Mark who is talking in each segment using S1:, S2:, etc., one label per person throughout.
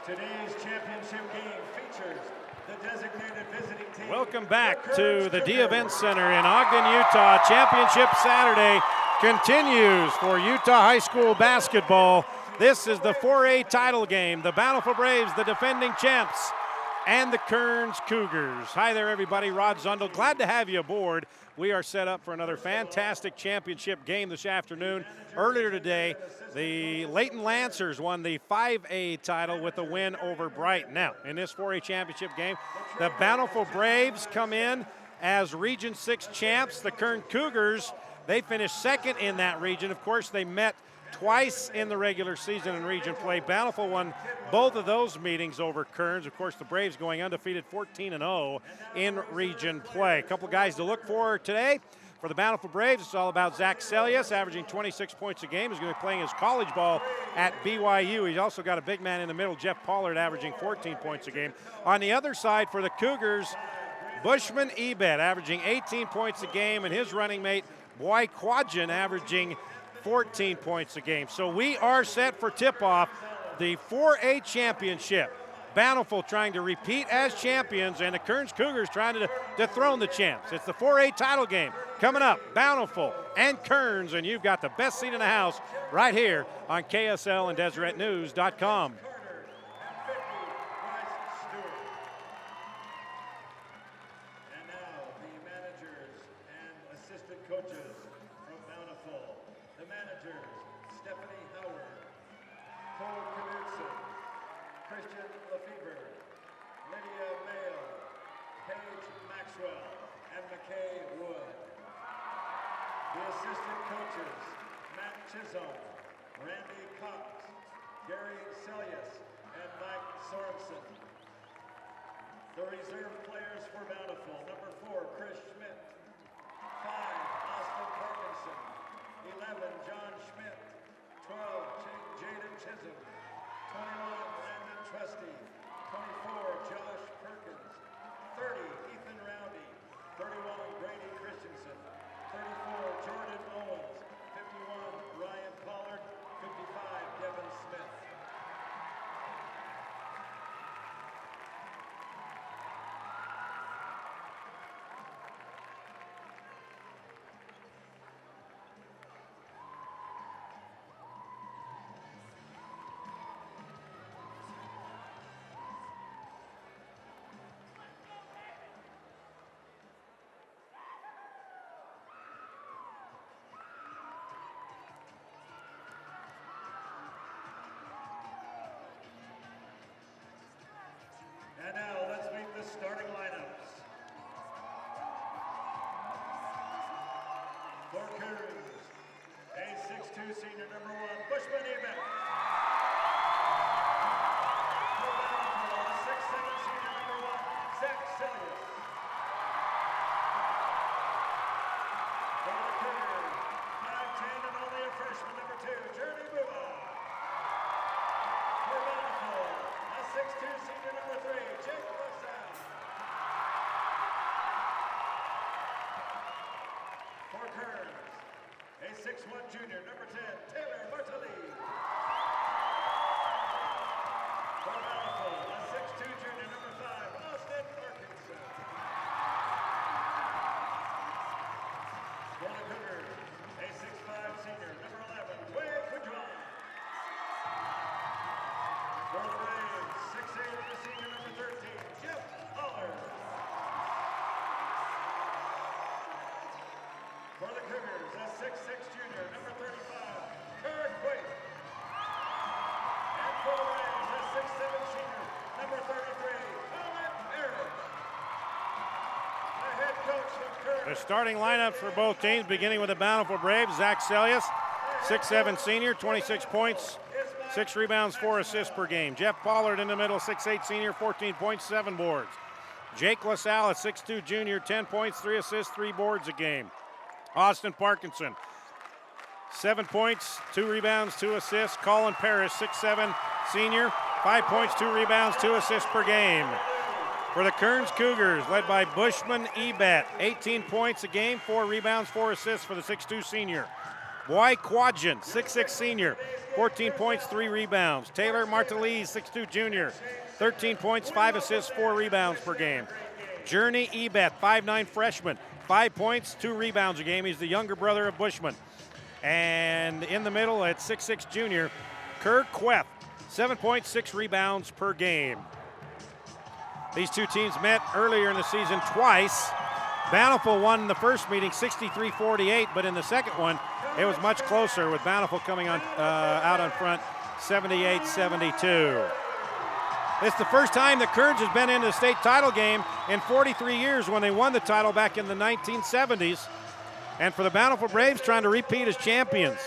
S1: Today's championship game features the designated visiting team.
S2: Welcome back to the D Event Center in Ogden, Utah. Championship Saturday continues for Utah High School basketball. This is the 4A title game. The Bountiful Braves, the defending champs, and the Kearns Cougars. Hi there, everybody. Rod Zundel. Glad to have you aboard. We are set up for another fantastic championship game this afternoon. Earlier today, the Layton Lancers won the 5A title with a win over Brighton. Now, in this 4A championship game, the Bountiful Braves come in as Region 6 champs. The Kearns Cougars, they finished second in that region. Of course, they met twice in the regular season in region play. Bountiful won both of those meetings over Kearns. Of course, the Braves going undefeated 14-0 in region play. A couple guys to look for today. For the Bountiful Braves, it's all about Zach Celius, averaging 26 points a game. He's going to be playing his college ball at BYU. He's also got a big man in the middle, Jeff Pollard, averaging 14 points a game. On the other side for the Cougars, Bushman Ebed, averaging 18 points a game, and his running mate, Boy Quadjan, averaging 14 points a game. So we are set for tip-off the 4A championship. Bountiful trying to repeat as champions, and the Kearns Cougars trying to dethrone the champs. It's the 4A title game coming up, Bountiful and Kearns, and you've got the best seat in the house right here on KSL and DeseretNews.com.
S1: The assistant coaches, Matt Chisholm, Randy Cox, Gary Celius, and Mike Sorensen. The reserve players for Bountiful, number 4, Chris Schmidt, 5, Austin Parkinson, 11, John Schmidt, 12, Jaden Chisholm, 21, Landon Trusty, 24, Josh Perkins, 30, Ethan Roundy, 31, Brady Christensen, 34, Jordan Owens, 51, Ryan Pollard, 55, Devin Smith. And now let's meet the starting lineups. For Kearns, a 6'2" senior, number 1, Bushman Ebed. For Bountiful, a 6'7" senior, number 1, Zach Celius. For the Cougars, 5'10" and only a freshman, number 2, Journey Buba. For Bountiful, a 6'2" senior, number 3, Jake LaSalle. For Kearns, a 6'1" junior, number 10, Taylor Bartoli. For Bountiful, a 6'2" junior, number 5, Austin Parkinson. For the Cougars, a 6'5" senior, number 11, Wade Quidron. For the Braves, 6'8" senior, number 13, Jeff Pollard. For the Cougars, a 6'6" junior, number 35, Kirk Waite. And for the Braves, a 6'7" senior, number 33, Colin Merritt. The head coach of Kearns.
S2: The starting lineups for both teams, beginning with the Bountiful Braves, Zach Celius, 6'7" senior, 26 points, 6 rebounds, 4 assists per game. Jeff Pollard in the middle, 6'8" senior, 14 points, 7 boards. Jake LaSalle, a 6'2" junior, 10 points, 3 assists, 3 boards a game. Austin Parkinson, 7 points, 2 rebounds, 2 assists. Colin Parrish, 6'7" senior, 5 points, 2 rebounds, 2 assists per game. For the Kearns Cougars, led by Bushman Ebed, 18 points a game, 4 rebounds, 4 assists for the 6'2" senior. Boy Quadjan, 6'6 senior, 14 points, 3 rebounds. Taylor Martelise, 6'2 junior, 13 points, 5 assists, 4 rebounds per game. Journey Ebet, 5'9 freshman, 5 points, 2 rebounds a game. He's the younger brother of Bushman. And in the middle at 6'6 junior, Kurt Queth, 7 points, 6 rebounds per game. These two teams met earlier in the season twice. Bountiful won the first meeting 63-48, but in the second one, it was much closer with Bountiful coming on out on front 78-72. It's the first time that Kearns has been in the state title game in 43 years when they won the title back in the 1970s. And for the Bountiful Braves, trying to repeat as champions.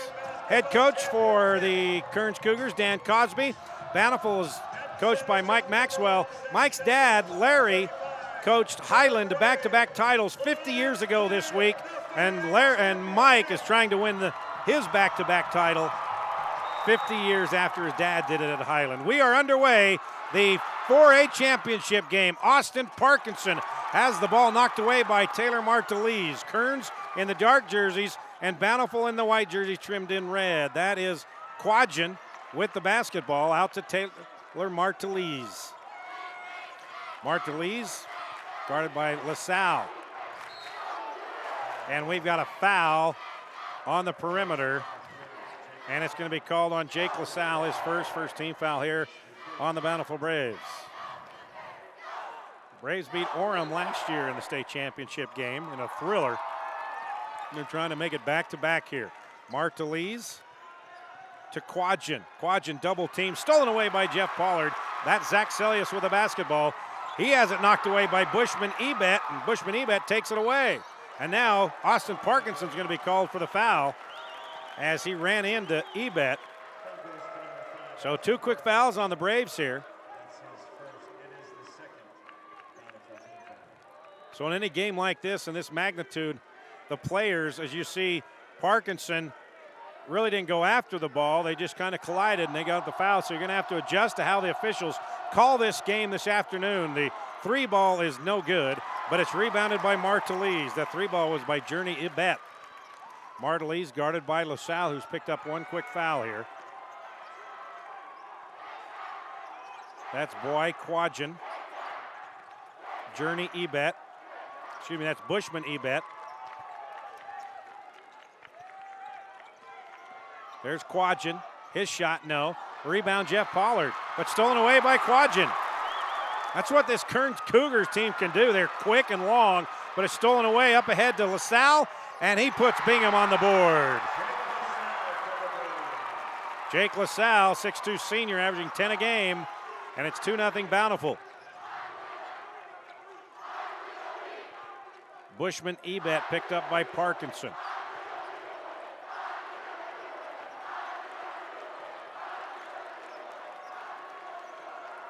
S2: Head coach for the Kearns Cougars, Dan Cosby. Bountiful is coached by Mike Maxwell. Mike's dad, Larry, coached Highland to back-to-back titles 50 years ago this week, and Mike is trying to win his back-to-back title 50 years after his dad did it at Highland. We are underway, the 4A championship game. Austin Parkinson has the ball knocked away by Taylor Martelise. Kearns in the dark jerseys and Bountiful in the white jerseys trimmed in red. That is Quadjan with the basketball out to Taylor Martelise. Martelise guarded by LaSalle. And we've got a foul on the perimeter. And it's going to be called on Jake LaSalle, his first team foul here on the Bountiful Braves. Braves beat Orem last year in the state championship game in a thriller. They're trying to make it back-to-back here. Martelise to Quadjan. Quadjan double team, stolen away by Jeff Pollard. That's Zach Celius with the basketball. He has it knocked away by Bushman Ebet, and Bushman Ebet takes it away. And now Austin Parkinson's going to be called for the foul as he ran into Ebet. So 2 quick fouls on the Braves here. So in any game like this and this magnitude, the players, as you see, Parkinson really didn't go after the ball. They just kind of collided and they got the foul. So you're going to have to adjust to how the officials call this game this afternoon. The 3 ball is no good, but it's rebounded by Martelise. That 3 ball was by Journey Ebet. Martelise guarded by LaSalle, who's picked up 1 quick foul here. That's Boy Quadjan. Journey Ebet. Excuse me, that's Bushman Ebet. There's Quadjan. His shot, no. Rebound, Jeff Pollard, but stolen away by Quadjan. That's what this Kearns Cougars team can do. They're quick and long, but it's stolen away up ahead to LaSalle, and he puts Bingham on the board. Jake LaSalle, 6'2 senior, averaging 10 a game, and it's 2-0 Bountiful. Bushman Ebet picked up by Parkinson.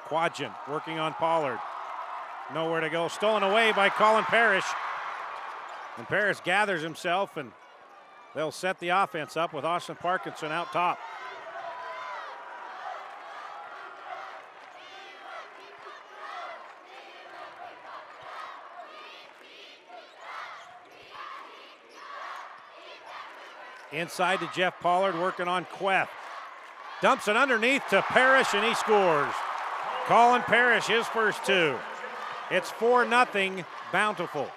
S2: Quadjan working on Pollard. Nowhere to go. Stolen away by Colin Parrish. And Parrish gathers himself, and they'll set the offense up with Austin Parkinson out top. Inside to Jeff Pollard working on Queth. Dumps it underneath to Parrish, and he scores. Colin Parrish, his first 2. It's 4-0 Bountiful.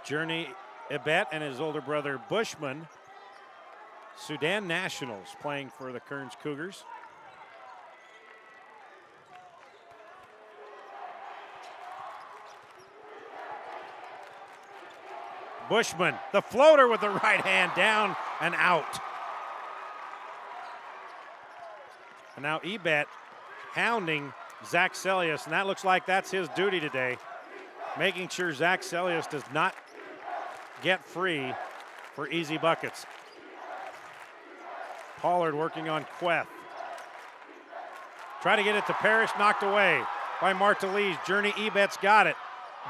S2: Journey Ebet and his older brother Bushman, Sudan Nationals, playing for the Kearns Cougars. Bushman, the floater with the right hand, down and out. And now Ebet hounding Zach Celius, and that looks like that's his duty today, making sure Zach Celius does not get free for easy buckets. Pollard working on Queth. Try to get it to Parrish, knocked away by Martelise. Journey Ebet's got it.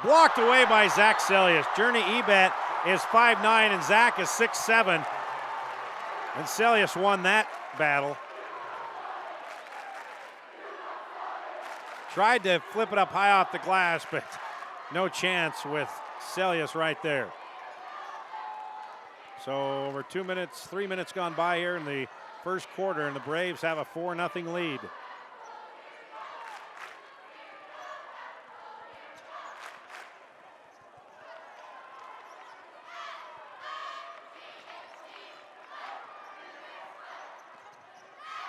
S2: Blocked away by Zach Celius. Journey Ebet is 5'9", and Zach is 6'7". And Celius won that battle. Tried to flip it up high off the glass, but no chance with Celius right there. So over 3 minutes gone by here in the first quarter, and the Braves have a 4-0 lead.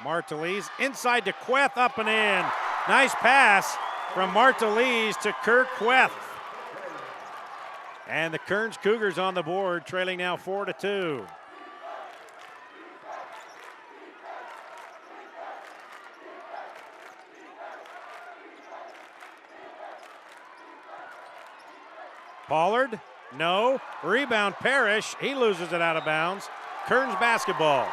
S2: Martelise inside to Queth, up and in. Nice pass from Martelise to Kirk Queth. And the Kearns Cougars on the board, trailing now 4-2. Pollard, no. Rebound Parrish, he loses it out of bounds. Kearns basketball.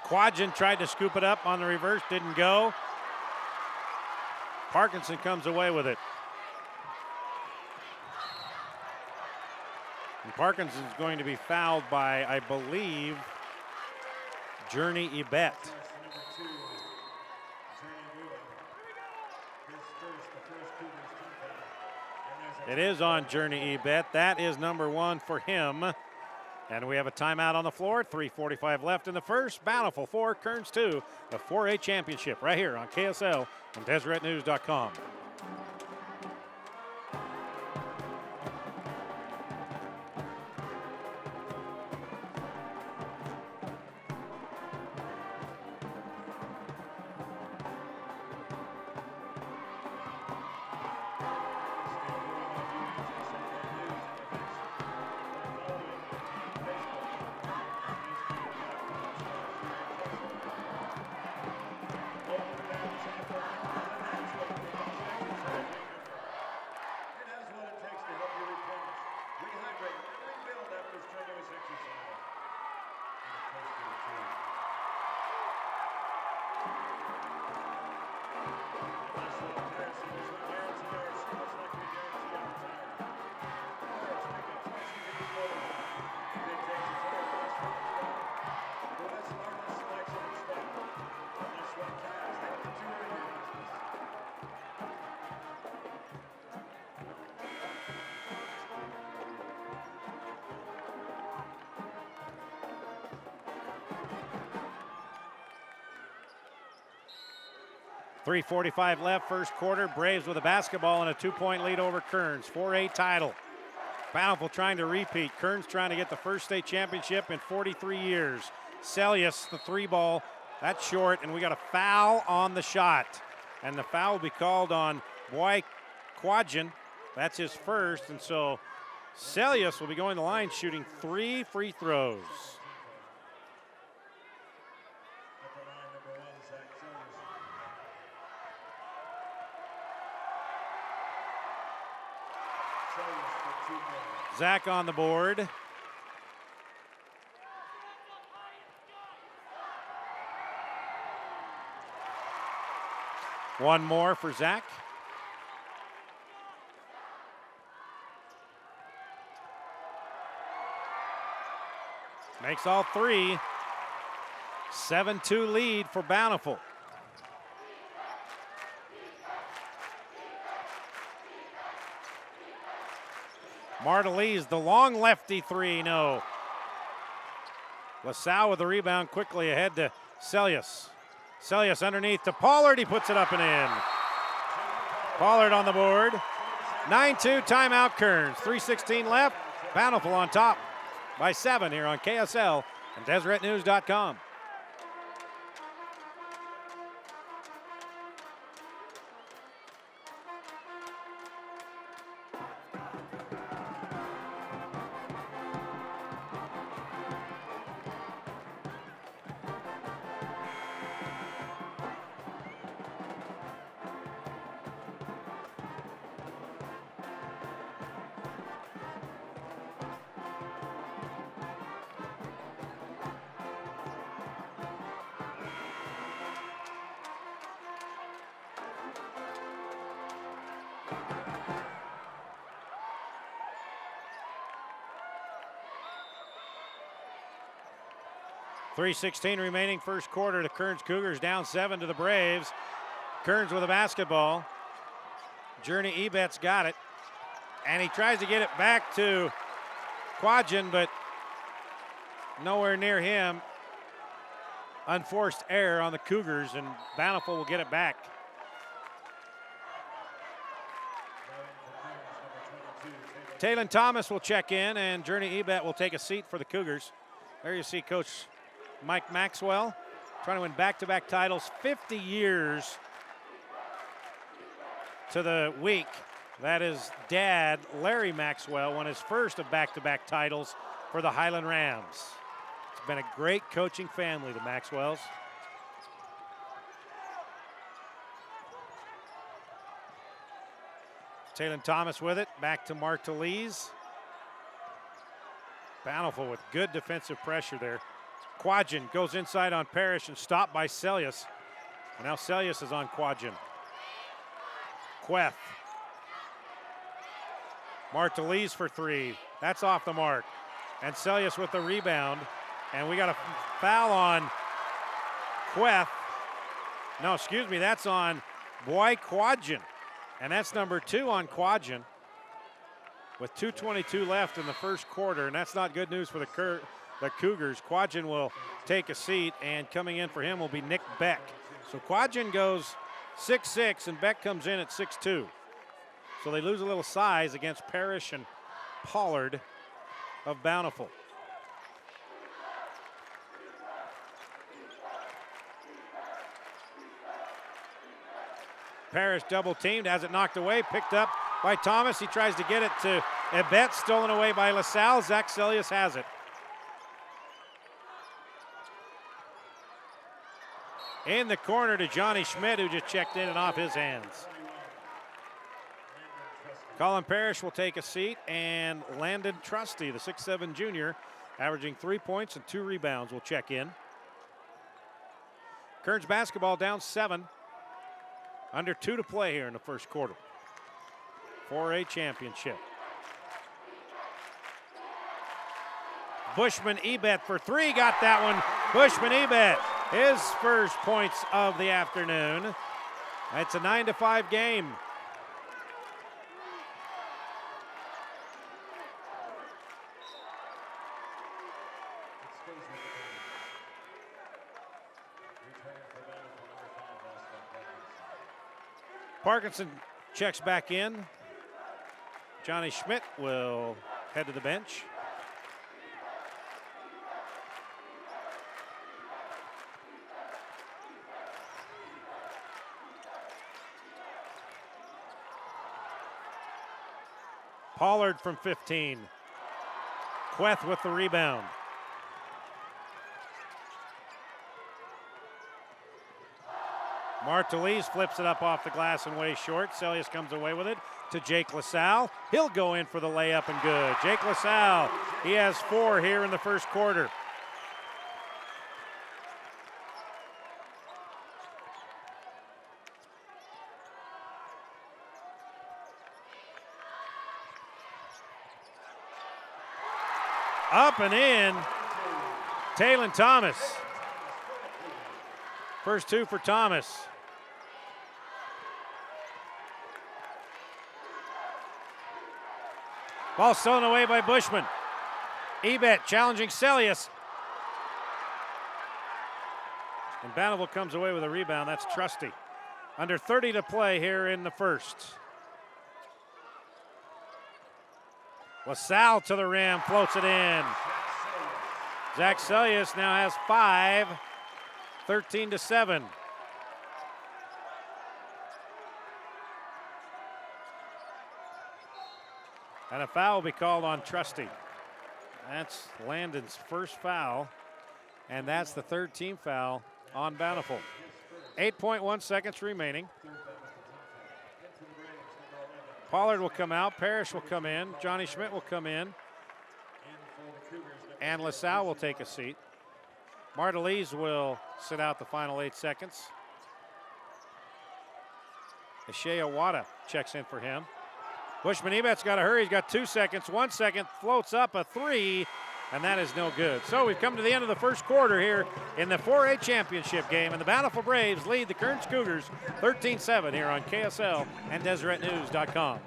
S2: Quadgen tried to scoop it up on the reverse, didn't go. Parkinson comes away with it. And Parkinson's going to be fouled by, I believe, Journey Ebet. It is on Journey Ebet. That is number 1 for him. And we have a timeout on the floor. 3:45 left in the first. Bountiful 4, Kearns 2, the 4A championship right here on KSL and DeseretNews.com. .345 left, first quarter. Braves with a basketball and a 2-point lead over Kearns. 4A title. Bountiful trying to repeat. Kearns trying to get the first state championship in 43 years. Celius, the 3-ball, that's short, and we got a foul on the shot. And the foul will be called on Quadgen. That's his first, and so Celius will be going to the line shooting 3 free throws. Zach on the board. One more for Zach. Makes all 3. 7-2 lead for Bountiful. Martelise, the long lefty 3, no. LaSalle with the rebound, quickly ahead to Celius. Celius underneath to Pollard, he puts it up and in. Pollard on the board. 9-2 timeout Kearns. 3:16 left. Bountiful on top by 7 here on KSL and DeseretNews.com. 3:16 remaining first quarter. The Kearns Cougars down 7 to the Braves. Kearns with a basketball. Journey Ebet's got it. And he tries to get it back to Quadgen, but nowhere near him. Unforced error on the Cougars, and Bountiful will get it back. Taylon Thomas will check in, and Journey Ebet will take a seat for the Cougars. There you see Coach Mike Maxwell trying to win back-to-back titles, 50 years to the week. That is dad, Larry Maxwell, won his first of back-to-back titles for the Highland Rams. It's been a great coaching family, the Maxwells. Taylon Thomas with it, back to Mark Talese. Bountiful with good defensive pressure there. Quadgen goes inside on Parrish and stopped by Celius. And now Celius is on Quadgen. Queth. Martelise for three. That's off the mark. And Celius with the rebound. And we got a foul on Queth. No, excuse me, that's on Boy Quadgen. And that's number 2 on Quadgen with 2:22 left in the first quarter. And that's not good news for the Cougars. Quadgen will take a seat, and coming in for him will be Nick Beck. So Quadgen goes 6'6", and Beck comes in at 6'2". So they lose a little size against Parrish and Pollard of Bountiful. Parrish double teamed, has it knocked away, picked up by Thomas. He tries to get it to Ebet, stolen away by LaSalle. Zach Celius has it. In the corner to Johnny Schmidt, who just checked in and off his hands. Colin Parrish will take a seat, and Landon Trusty, the 6'7" junior, averaging 3 points and 2 rebounds, will check in. Kearns basketball down 7. Under 2 to play here in the first quarter. 4A championship. Bushman Ebet for 3, got that one. Bushman Ebet, his first points of the afternoon. It's a 9-5 game. Parkinson checks back in. Johnny Schmidt will head to the bench. Pollard from 15. Queth with the rebound. Martelise flips it up off the glass and way short. Celius comes away with it to Jake LaSalle. He'll go in for the layup and good. Jake LaSalle, he has 4 here in the first quarter. Up and in, Taylon Thomas. First 2 for Thomas. Ball stolen away by Bushman. Ebet challenging Celius. And Bountiful comes away with a rebound. That's Trusty. Under 30 to play here in the first. LaSalle to the rim, floats it in. Zach Celius now has 5, 13-7. And a foul will be called on Trusty. That's Landon's first foul, and that's the 3rd team foul on Bountiful. 8.1 seconds remaining. Pollard will come out, Parrish will come in, Johnny Schmidt will come in, and LaSalle will take a seat. Martelise will sit out the final 8 seconds. Ishea Wada checks in for him. Bushman Ebet's got to hurry. He's got 2 seconds. 1 second, floats up a 3, and that is no good. So we've come to the end of the first quarter here in the 4A championship game, and the Bountiful Braves lead the Kearns Cougars 13-7 here on KSL and DeseretNews.com.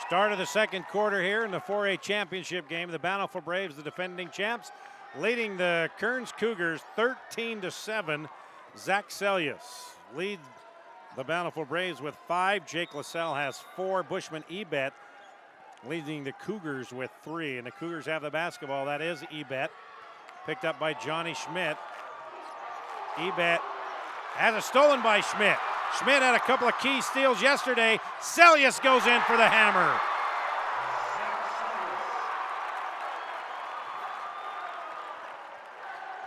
S2: Start of the second quarter here in the 4A championship game. The Bountiful Braves, the defending champs, leading the Kearns Cougars 13-7. Zach Celius leads the Bountiful Braves with 5. Jake LaSalle has 4. Bushman Ebet leading the Cougars with 3. And the Cougars have the basketball. That is Ebet, picked up by Johnny Schmidt. Ebet has it stolen by Schmidt. Schmidt had a couple of key steals yesterday. Celius goes in for the hammer.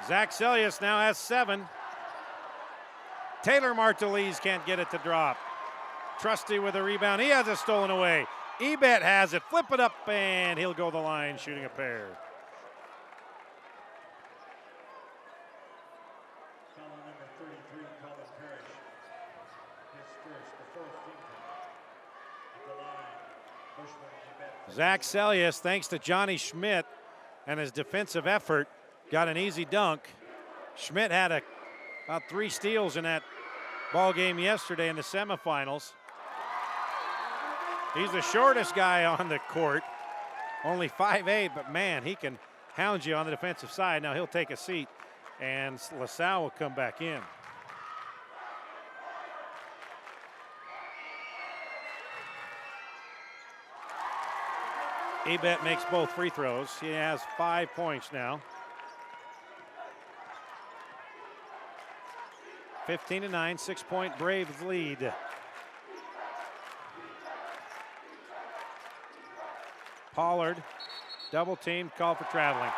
S2: Zach Celius now has 7. Taylor Martelise can't get it to drop. Trusty with a rebound. He has it stolen away. Ebet has it. Flip it up, and he'll go the line shooting a pair. Zach Celius, thanks to Johnny Schmidt and his defensive effort, got an easy dunk. Schmidt had about 3 steals in that ball game yesterday in the semifinals. He's the shortest guy on the court, only 5'8", but man, he can hound you on the defensive side. Now he'll take a seat, and LaSalle will come back in. Ebet makes both free throws. He has 5 points now. 15-9, 6-point Braves lead. Pollard, double team, call for traveling.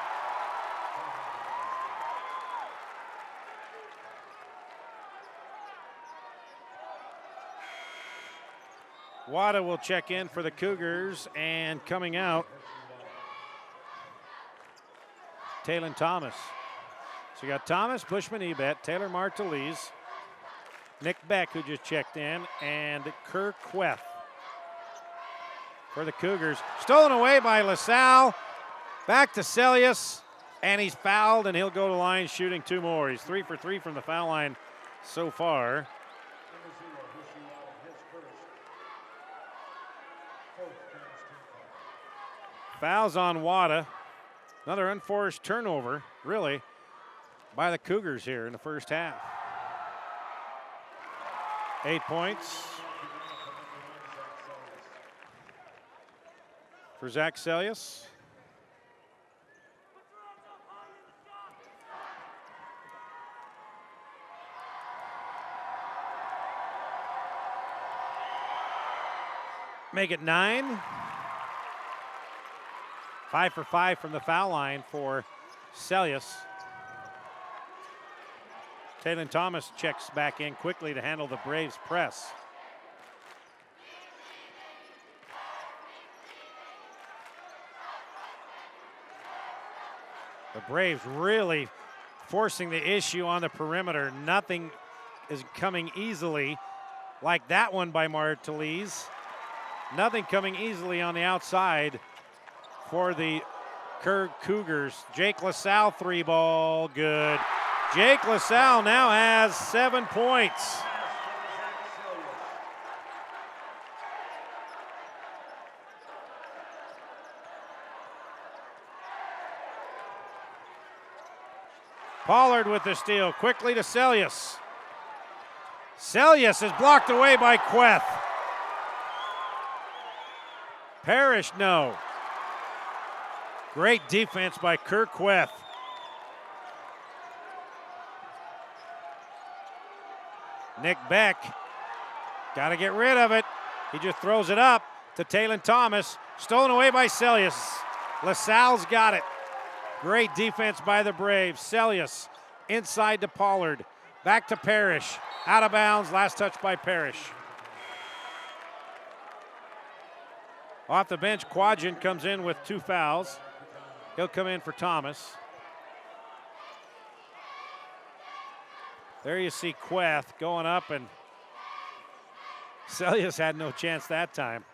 S2: Wada will check in for the Cougars, and coming out, Taylon Thomas. So you got Thomas, Bushman Ebet, Taylor Martelise, Nick Beck, who just checked in, and Kerr Queth for the Cougars. Stolen away by LaSalle. Back to Celius, and he's fouled, and he'll go to line shooting 2 more. He's 3 for 3 from the foul line so far. Fouls on Wada. Another unforced turnover, really, by the Cougars here in the first half. 8 points for Zach Celius. Make it 9. 5 for 5 from the foul line for Celius. Taylon Thomas checks back in quickly to handle the Braves press. The Braves really forcing the issue on the perimeter. Nothing is coming easily like that one by Martelise. Nothing coming easily on the outside for the Cougars. Jake LaSalle 3-ball, good. Jake LaSalle now has 7 points. Pollard with the steal, quickly to Celius. Celius is blocked away by Queth. Parrish, no. Great defense by Kirk Queth. Nick Beck, got to get rid of it. He just throws it up to Talon Thomas. Stolen away by Celius. LaSalle's got it. Great defense by the Braves. Celius inside to Pollard. Back to Parrish. Out of bounds. Last touch by Parrish. Off the bench, Quadgen comes in with 2 fouls. He'll come in for Thomas. There you see Queth going up, and Celius had no chance that time.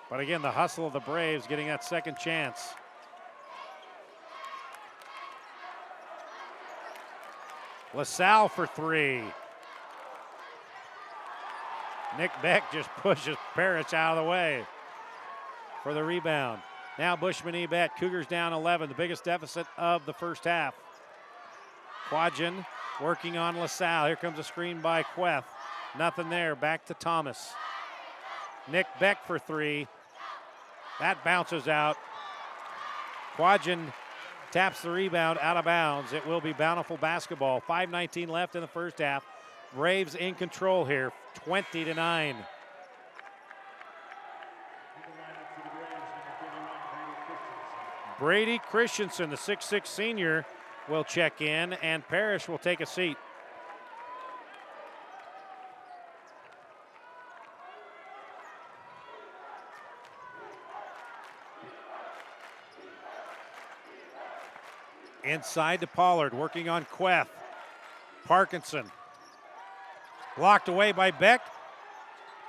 S2: But again, the hustle of the Braves getting that second chance. LaSalle for 3. Nick Beck just pushes Parrish out of the way for the rebound. Now Bushman Ebet, Cougars down 11, the biggest deficit of the first half. Quadgen working on LaSalle. Here comes a screen by Queth. Nothing there, back to Thomas. Nick Beck for 3. That bounces out. Quadgen taps the rebound out of bounds. It will be Bountiful basketball. 5:19 left in the first half. Braves in control here, 20-9. Brady Christensen, the 6'6 senior, will check in, and Parrish will take a seat. Inside to Pollard, working on Queth. Parkinson. Blocked away by Beck.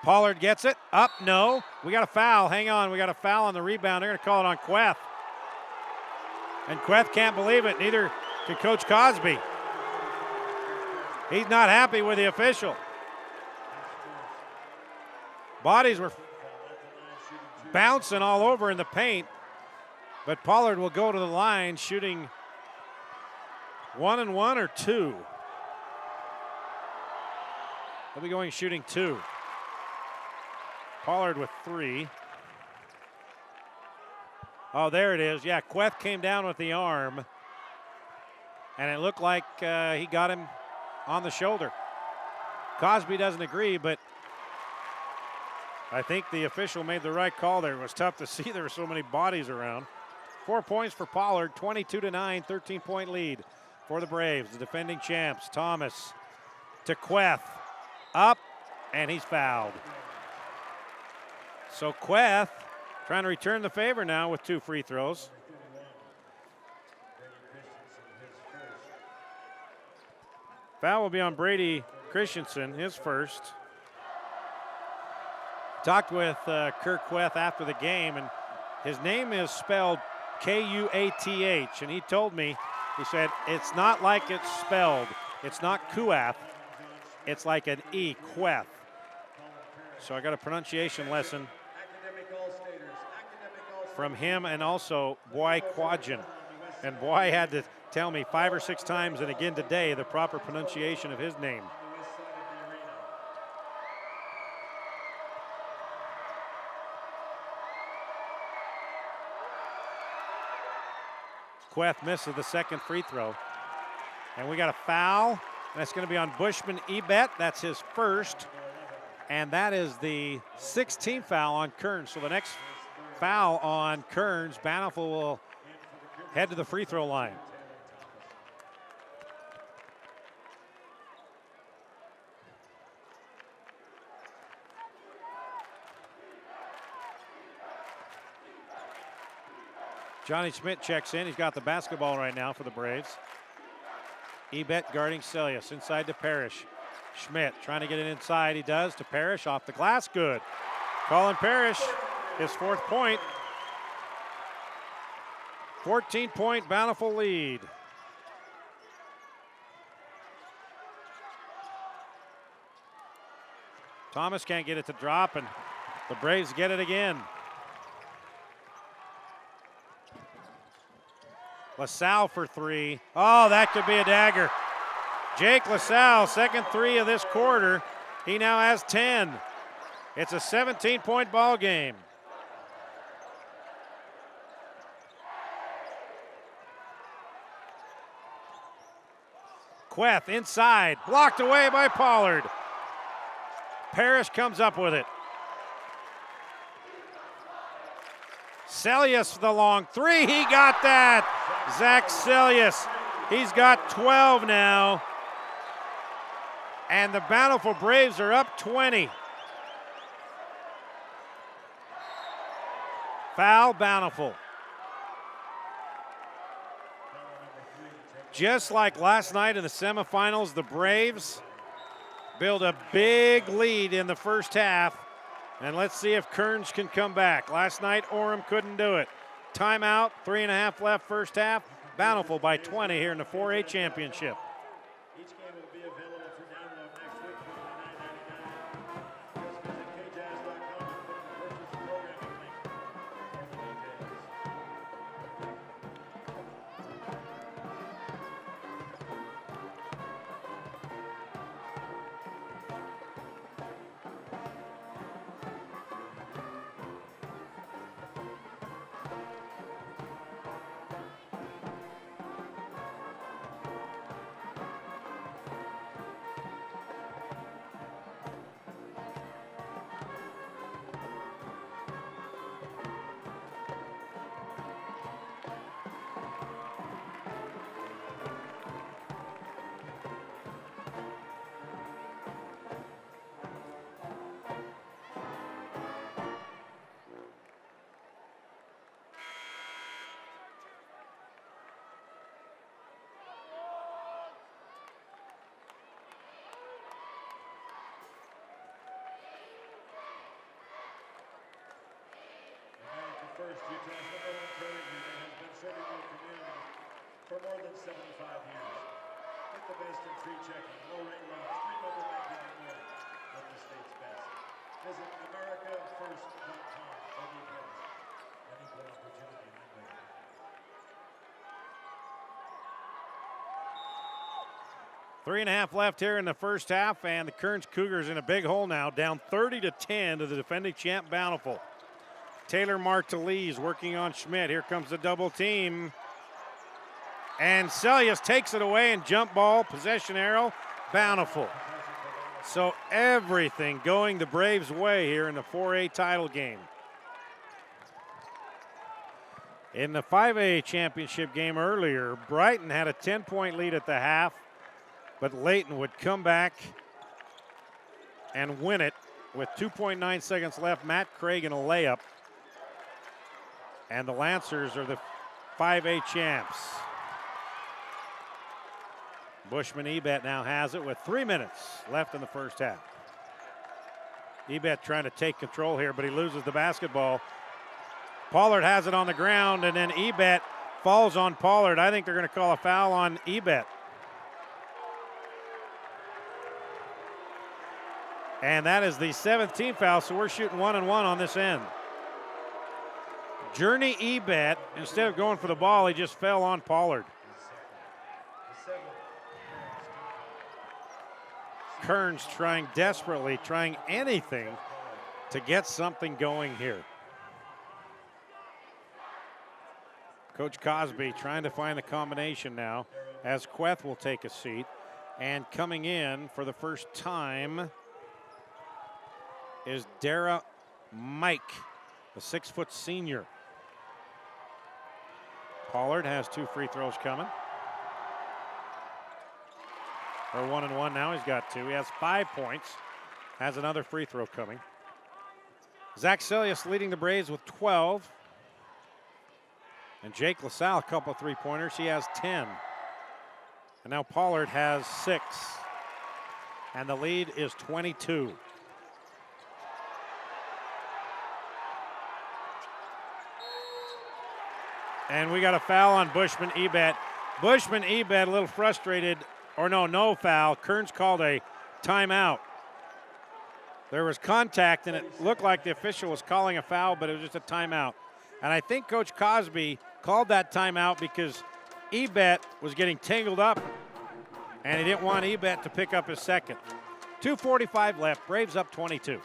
S2: Pollard gets it. Up, no. We got a foul. Hang on, we got a foul on the rebound. They're going to call it on Queth. And Queth can't believe it. Neither can Coach Cosby. He's not happy with the official. Bodies were bouncing all over in the paint. But Pollard will go to the line shooting 1 and 1 or 2. He'll be going shooting 2. Pollard with 3. Oh, there it is. Yeah, Queth came down with the arm, and it looked like he got him on the shoulder. Cosby doesn't agree, but I think the official made the right call there. It was tough to see there were so many bodies around. 4 points for Pollard, 22-9, 13-point lead for the Braves, the defending champs. Thomas to Queth, up, and he's fouled. So Queth trying to return the favor now with 2 free throws. Foul will be on Brady Christensen, his first. Talked with Kirk Queth after the game, and his name is spelled K-U-A-T-H, and he told me, he said, it's not like it's spelled. It's not Kuath. It's like an E, Queth. So I got a pronunciation lesson from him and also Boy Quadgen. And Boy had to tell me 5 or 6 times and again today the proper pronunciation of his name. Queth misses the second free throw. And we got a foul. And that's going to be on Bushman Ebet. That's his first. And that is the 16th foul on Kearns. So the next foul on Kearns, Bountiful will head to the free throw line. Johnny Schmidt checks in. He's got the basketball right now for the Braves. Ebet guarding Celius. Inside to Parrish. Schmidt trying to get it inside. He does to Parrish. Off the glass. Good. Colin Parrish, his 4th point. 14-point Bountiful lead. Thomas can't get it to drop, and the Braves get it again. LaSalle for three. Oh, that could be a dagger. Jake LaSalle, second three of this quarter. He now has 10. It's a 17-point ball game. Queth inside, blocked away by Pollard. Parrish comes up with it. Celius for the long three, he got that. Zach Celius, he's got 12 now. And the Bountiful Braves are up 20. Foul, Bountiful. Just like last night in the semifinals, the Braves build a big lead in the first half. And let's see if Kearns can come back. Last night, Orem couldn't do it. Timeout, 3.5 left first half. Bountiful by 20 here in the 4A championship.
S1: Each game will be available for download next week for $29.99. Just visit kjazz.com and put the purchase programming link for the details. First, Utah's #1 credit union has been serving their community for more than 75 years. Get the best in free checking, low rate loans, free mobile banking, and more with the state's best. Visit AmericaFirst.com for details. An equal opportunity lender.
S2: Three and a half left here in the first half, and the Kearns Cougars in a big hole now, down 30-10 to the defending champ Bountiful. Taylor Martelise working on Schmidt. Here comes the double team. And Celius takes it away and jump ball, possession arrow, Bountiful. So everything going the Braves' way here in the 4A title game. In the 5A championship game earlier, Brighton had a 10-point lead at the half, but Layton would come back and win it with 2.9 seconds left. Matt Craig in a layup. And the Lancers are the 5A champs. Bushman Ebet now has it with 3 minutes left in the first half. Ebet trying to take control here, but he loses the basketball. Pollard has it on the ground, and then Ebet falls on Pollard. I think they're going to call a foul on Ebet. And that is the 7th team foul, so we're shooting 1-1 on this end. Journey Ebet, instead of going for the ball, he just fell on Pollard. Kearns trying desperately, trying anything to get something going here. Coach Cosby trying to find the combination now as Queth will take a seat. And coming in for the first time is Dara Mike, the 6-foot senior. Pollard has 2 free throws coming. They're 1-1 now. He's got 2. He has 5 points. Has another free throw coming. Zach Celius leading the Braves with 12. And Jake LaSalle, a couple of 3-pointers. He has 10. And now Pollard has 6. And the lead is 22. And we got a foul on Bushman Ebet. Bushman Ebet a little frustrated, or no foul. Kearns called a timeout. There was contact, and it looked like the official was calling a foul, but it was just a timeout. And I think Coach Cosby called that timeout because Ebet was getting tangled up, and he didn't want Ebet to pick up his second. 2:45 left, Braves up 22.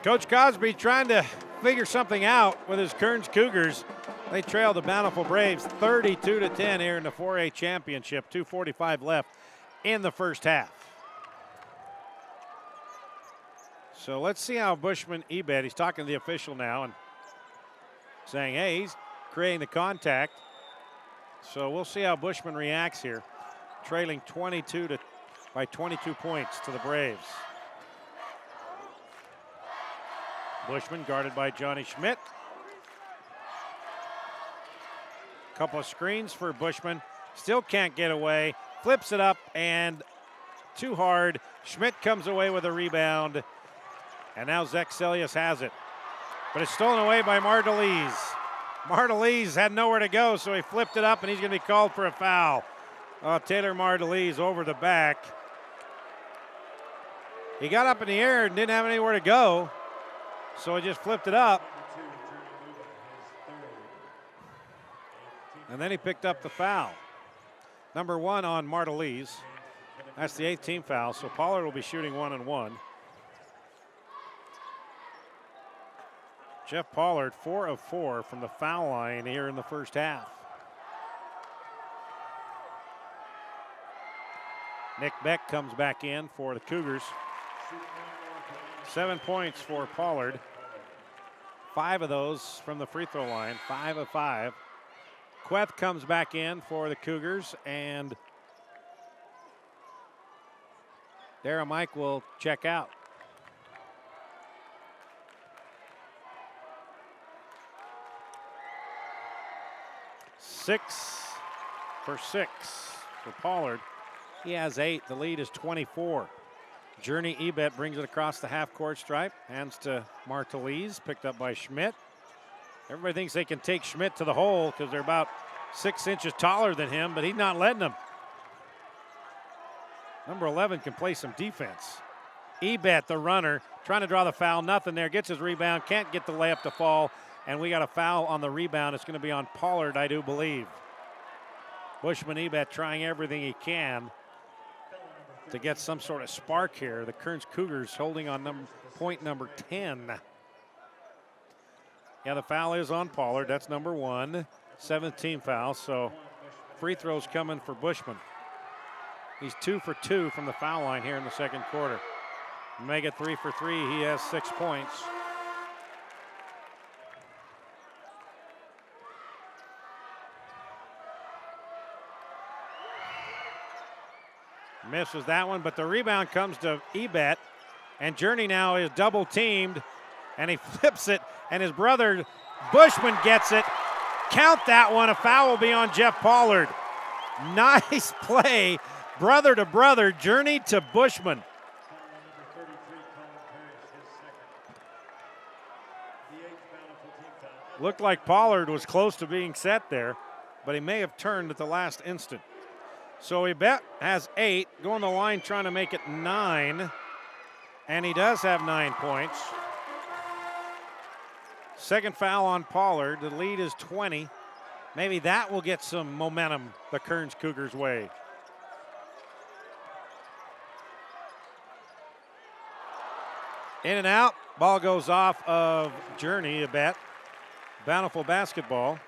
S2: Coach Cosby trying to figure something out with his Kearns Cougars. They trail the Bountiful Braves 32-10 here in the 4A championship. 2:45 left in the first half. So let's see how Bushman Ebet, he's talking to the official now and saying, hey, he's creating the contact. So we'll see how Bushman reacts here. Trailing by 22 points to the Braves. Bushman guarded by Johnny Schmidt. Couple of screens for Bushman. Still can't get away. Flips it up and too hard. Schmidt comes away with a rebound. And now Zach Celius has it. But it's stolen away by Mardelise. Mardelise had nowhere to go, so he flipped it up and he's going to be called for a foul. Taylor Mardelise over the back. He got up in the air and didn't have anywhere to go. So he just flipped it up. And then he picked up the foul. Number 1 on Mardelise. That's the 8th team foul, so Pollard will be shooting 1-1. Jeff Pollard, 4 of 4 from the foul line here in the first half. Nick Beck comes back in for the Cougars. 7 points for Pollard. 5 of those from the free throw line, 5 of 5. Queth comes back in for the Cougars, and Dara Mike will check out. Six for Pollard. He has 8. The lead is 24. Journey Ebet brings it across the half-court stripe. Hands to Martelise, picked up by Schmidt. Everybody thinks they can take Schmidt to the hole because they're about 6 inches taller than him, but he's not letting them. Number 11 can play some defense. Ebet, the runner, trying to draw the foul. Nothing there. Gets his rebound. Can't get the layup to fall. And we got a foul on the rebound. It's going to be on Pollard, I do believe. Bushman Ebet trying everything he can to get some sort of spark here. The Kearns Cougars holding on point number 10. Yeah, the foul is on Pollard. That's number 1. 7th team foul, so free throws coming for Bushman. He's 2 for 2 from the foul line here in the second quarter. Mega 3 for 3. He has 6 points. Misses that one, but the rebound comes to Ebet. And Journey now is double teamed, and he flips it, and his brother Bushman gets it. Count that one. A foul will be on Jeff Pollard. Nice play. Brother to brother, Journey to Bushman. Looked like Pollard was close to being set there, but he may have turned at the last instant. So Ebet has 8, going the line trying to make it 9, and he does have 9 points. Second foul on Pollard. The lead is 20. Maybe that will get some momentum the Kearns Cougars' way. In and out. Ball goes off of Journey, Ebet. Bountiful basketball.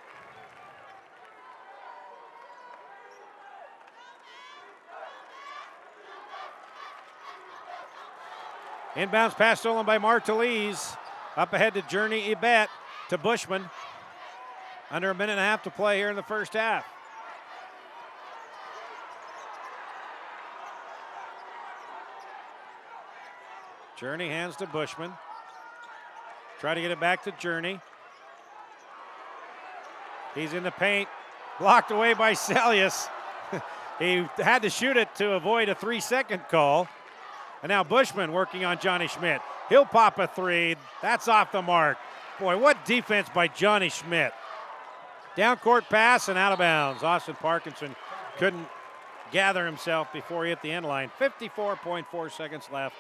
S2: Inbounds pass stolen by Martelise. Up ahead to Journey Ebet to Bushman. Under a minute and a half to play here in the first half. Journey hands to Bushman. Try to get it back to Journey. He's in the paint, blocked away by Celius. He had to shoot it to avoid a 3-second call. And now Bushman working on Johnny Schmidt. He'll pop a three. That's off the mark. Boy, what defense by Johnny Schmidt. Down court pass and out of bounds. Austin Parkinson couldn't gather himself before he hit the end line. 54.4 seconds left.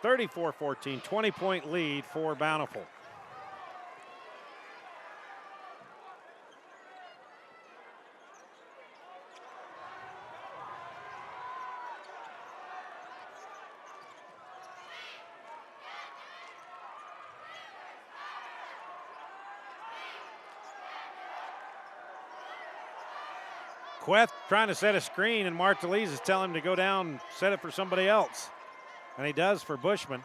S2: 34-14, 20-point lead for Bountiful. Queth trying to set a screen, and Martelise is telling him to go down and set it for somebody else. And he does for Bushman.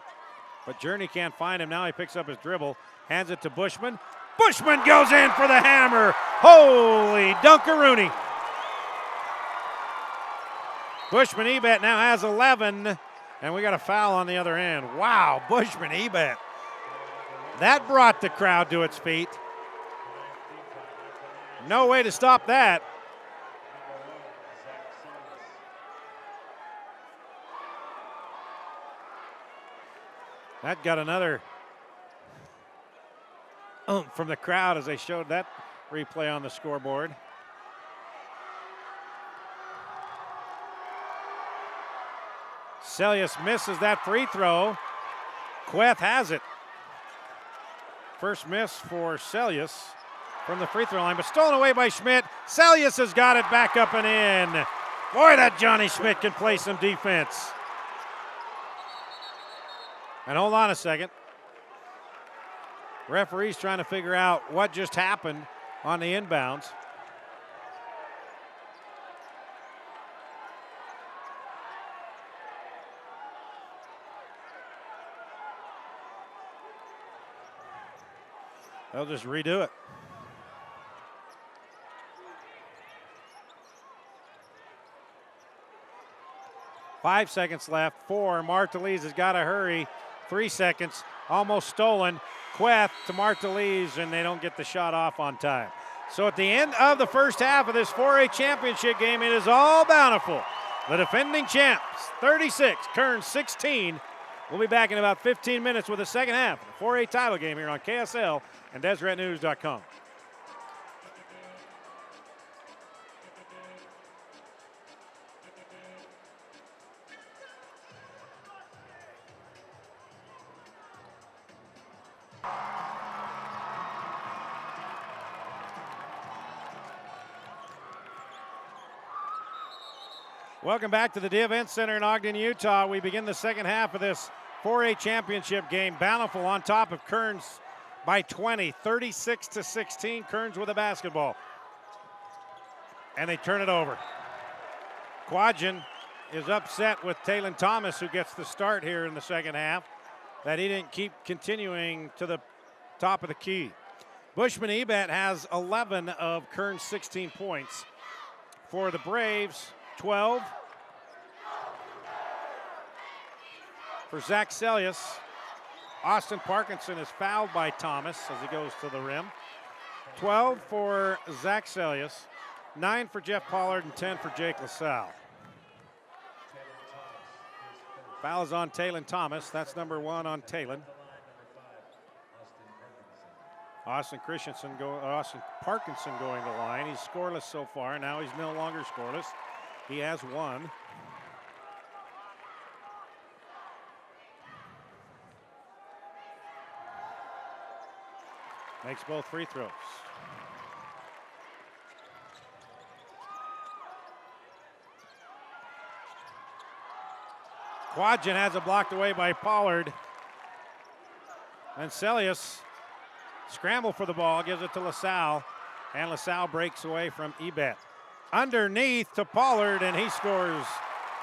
S2: But Journey can't find him. Now he picks up his dribble, hands it to Bushman. Bushman goes in for the hammer. Holy Dunkaroony. Bushman Ebet now has 11, and we got a foul on the other end. Wow, Bushman Ebet. That brought the crowd to its feet. No way to stop that. That got another from the crowd as they showed that replay on the scoreboard. Celius misses that free throw. Queth has it. First miss for Celius from the free throw line, but stolen away by Schmidt. Celius has got it back up and in. Boy, that Johnny Schmidt can play some defense. And hold on a second. Referee's trying to figure out what just happened on the inbounds. They'll just redo it. Five seconds left. 4. Martelise has got to hurry. 3 seconds. Almost stolen. Queth to Martelise, and they don't get the shot off on time. So at the end of the first half of this 4A championship game, it is all Bountiful. The defending champs, 36, Kearns 16. We'll be back in about 15 minutes with the second half of the 4A title game here on KSL and DeseretNews.com. Welcome back to the D-Event Center in Ogden, Utah. We begin the second half of this 4A championship game. Bountiful on top of Kearns by 20, 36-16. Kearns with a basketball. And they turn it over. Quadjan is upset with Talon Thomas, who gets the start here in the second half, that he didn't keep continuing to the top of the key. Bushman Ebet has 11 of Kearns' 16 points. For the Braves, 12. For Zach Celius, Austin Parkinson is fouled by Thomas as he goes to the rim. 12 for Zach Celius, 9 for Jeff Pollard, and 10 for Jake LaSalle. Foul is on Talon Thomas. That's number 1 on Talon. Austin Parkinson going to the line. He's scoreless so far. Now he's no longer scoreless. He has 1. Makes both free throws. Quadjan has it blocked away by Pollard. And Celius scramble for the ball, gives it to LaSalle. And LaSalle breaks away from Ebet. Underneath to Pollard, and he scores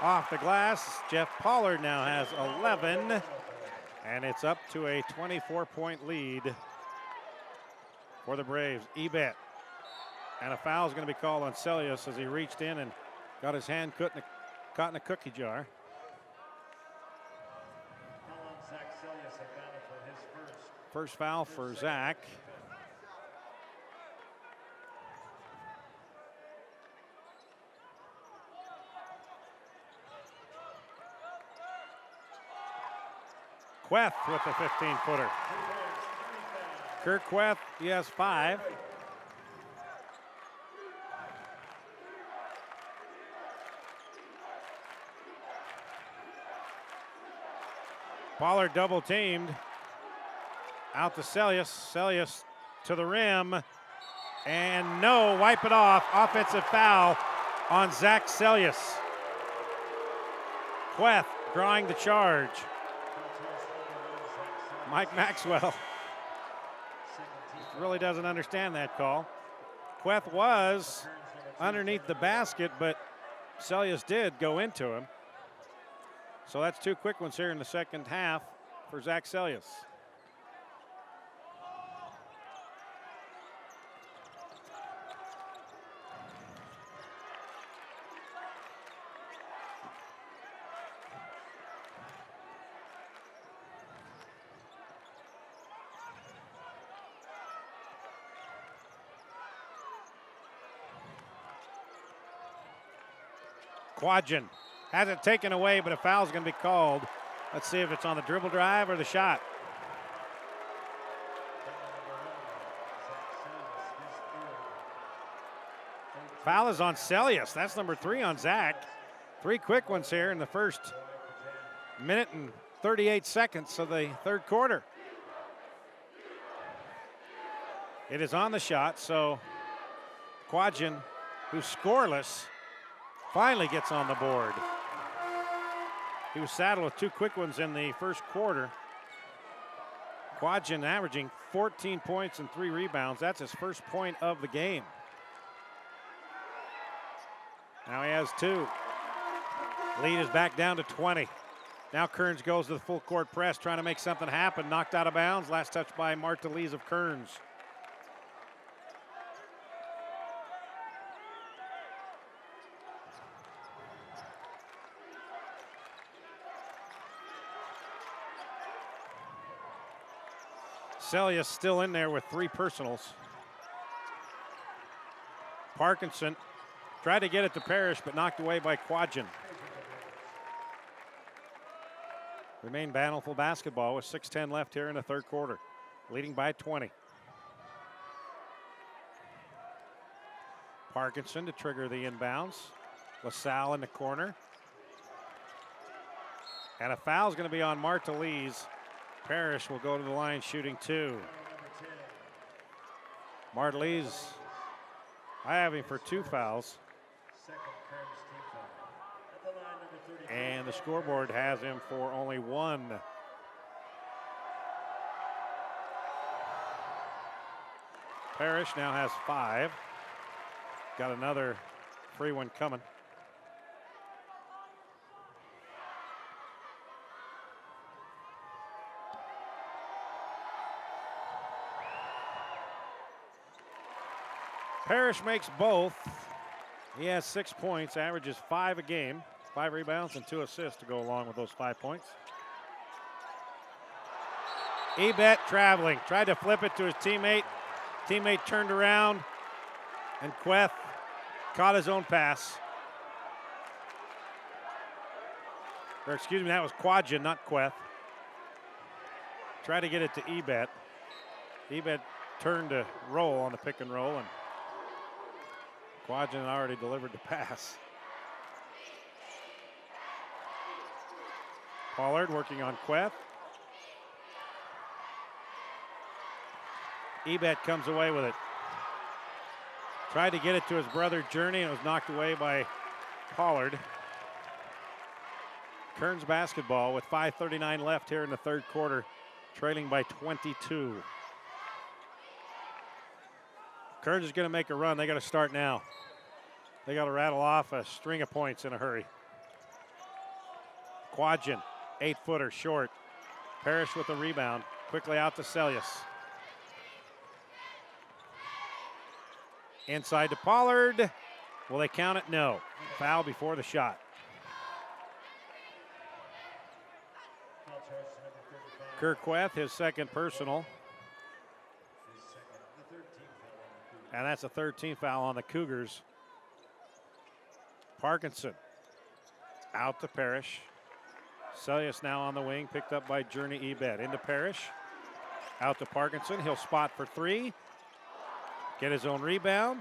S2: off the glass. Jeff Pollard now has 11. And it's up to a 24-point lead for the Braves. Ebet. And a foul is going to be called on Celius as he reached in and got his hand caught in a cookie jar.
S1: Celius of Bountiful, his first.
S2: First foul for Zach. Queth with the 15-footer. Kirk Queth, he has 5. Pollard double teamed. Out to Celius. Celius to the rim. And no, wipe it off. Offensive foul on Zach Celius. Queth drawing the charge. Mike Maxwell really doesn't understand that call. Queth was underneath the basket, but Celius did go into him. So that's 2 quick ones here in the second half for Zach Celius. Quadgen has it taken away, but a foul's going to be called. Let's see if it's on the dribble drive or the shot. Foul is on Celius. That's number 3 on Zach. 3 quick ones here in the first minute and 38 seconds of the third quarter. It is on the shot, so Quadgen, who's scoreless, finally gets on the board. He was saddled with 2 quick ones in the first quarter. Quadgen averaging 14 points and 3 rebounds. That's his first point of the game. Now he has 2. Lead is back down to 20. Now Kearns goes to the full court press, trying to make something happen. Knocked out of bounds. Last touch by Marta Lees of Kearns. Celius still in there with 3 personals. Parkinson tried to get it to Parrish, but knocked away by Quadgen. Remain Bountiful basketball with 6:10 left here in the third quarter, leading by 20. Parkinson to trigger the inbounds. LaSalle in the corner. And a foul is going to be on Marta Lees. Parrish will go to the line shooting 2. Marta Lees, I have him for 2 fouls. And the scoreboard has him for only 1. Parrish now has 5. Got another free one coming. Parrish makes both. He has 6 points, averages 5 a game, 5 rebounds and 2 assists to go along with those 5 points. Ebet traveling, tried to flip it to his teammate. Teammate turned around, and Queth caught his own pass. Or excuse me, that was Quadgen, not Queth. Tried to get it to Ebet. Ebet turned to roll on the pick and roll, and Quadgen already delivered the pass. Pollard working on Queth. Ebet comes away with it. Tried to get it to his brother Journey, and it was knocked away by Pollard. Kearns basketball with 5:39 left here in the third quarter, trailing by 22. Kearns is going to make a run. They got to start now. They got to rattle off a string of points in a hurry. Quadgen, 8-footer, short. Parrish with the rebound. Quickly out to Celius. Inside to Pollard. Will they count it? No. Foul before the shot.
S1: Foul charge to number 35.
S2: Kirkweth, his second personal.
S1: His second, the 13th foul on the Cougars.
S2: And that's a 13th foul on the Cougars. Parkinson out to Parrish. Celius now on the wing, picked up by Journey Ebed. Into Parrish. Out to Parkinson. He'll spot for three. Get his own rebound.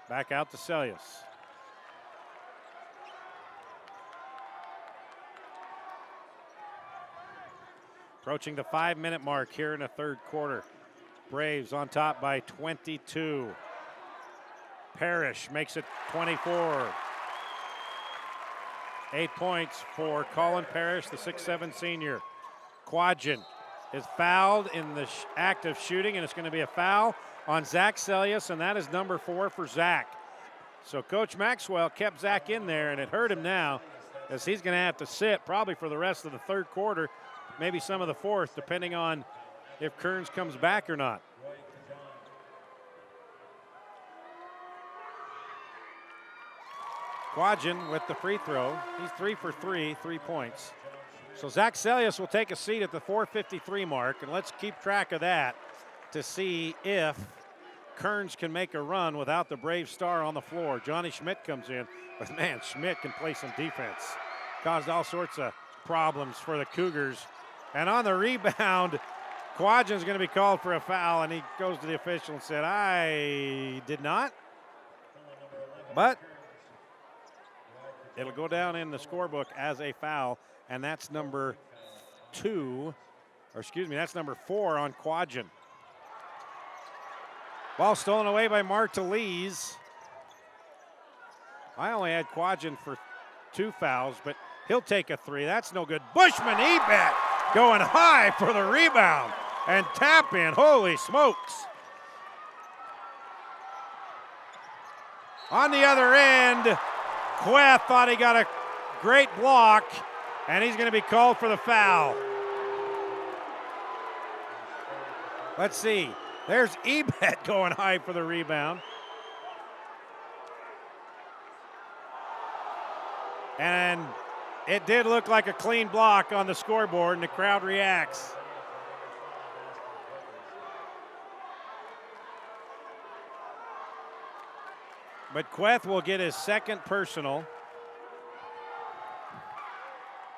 S2: Back out to Celius. Approaching the 5-minute mark here in the third quarter. Braves on top by 22. Parrish makes it 24. 8 points for Colin Parrish, the 6'7" senior. Quadgen is fouled in the act of shooting, and it's going to be a foul on Zach Celius, and that is number 4 for Zach. So Coach Maxwell kept Zach in there, and it hurt him now, as he's going to have to sit probably for the rest of the third quarter, maybe some of the fourth, depending on if Kearns comes back or not. Quadgen with the free throw. He's 3 for 3, 3 points. So Zach Celius will take a seat at the 4:53 mark, and let's keep track of that to see if Kearns can make a run without the Brave star on the floor. Johnny Schmidt comes in, but man, Schmidt can play some defense. Caused all sorts of problems for the Cougars. And on the rebound, Quadgen's going to be called for a foul, and he goes to the official and said, I did not. But it'll go down in the scorebook as a foul, and that's number 4 on Quadgen. Ball stolen away by Martelise. I only had Quadgen for 2 fouls, but he'll take a 3. That's no good. Bushman Ebet going high for the rebound and tap in. Holy smokes. On the other end, Queth thought he got a great block, and he's going to be called for the foul. Let's see. There's Ebet going high for the rebound. And it did look like a clean block on the scoreboard, and the crowd reacts. But Queth will get his second personal.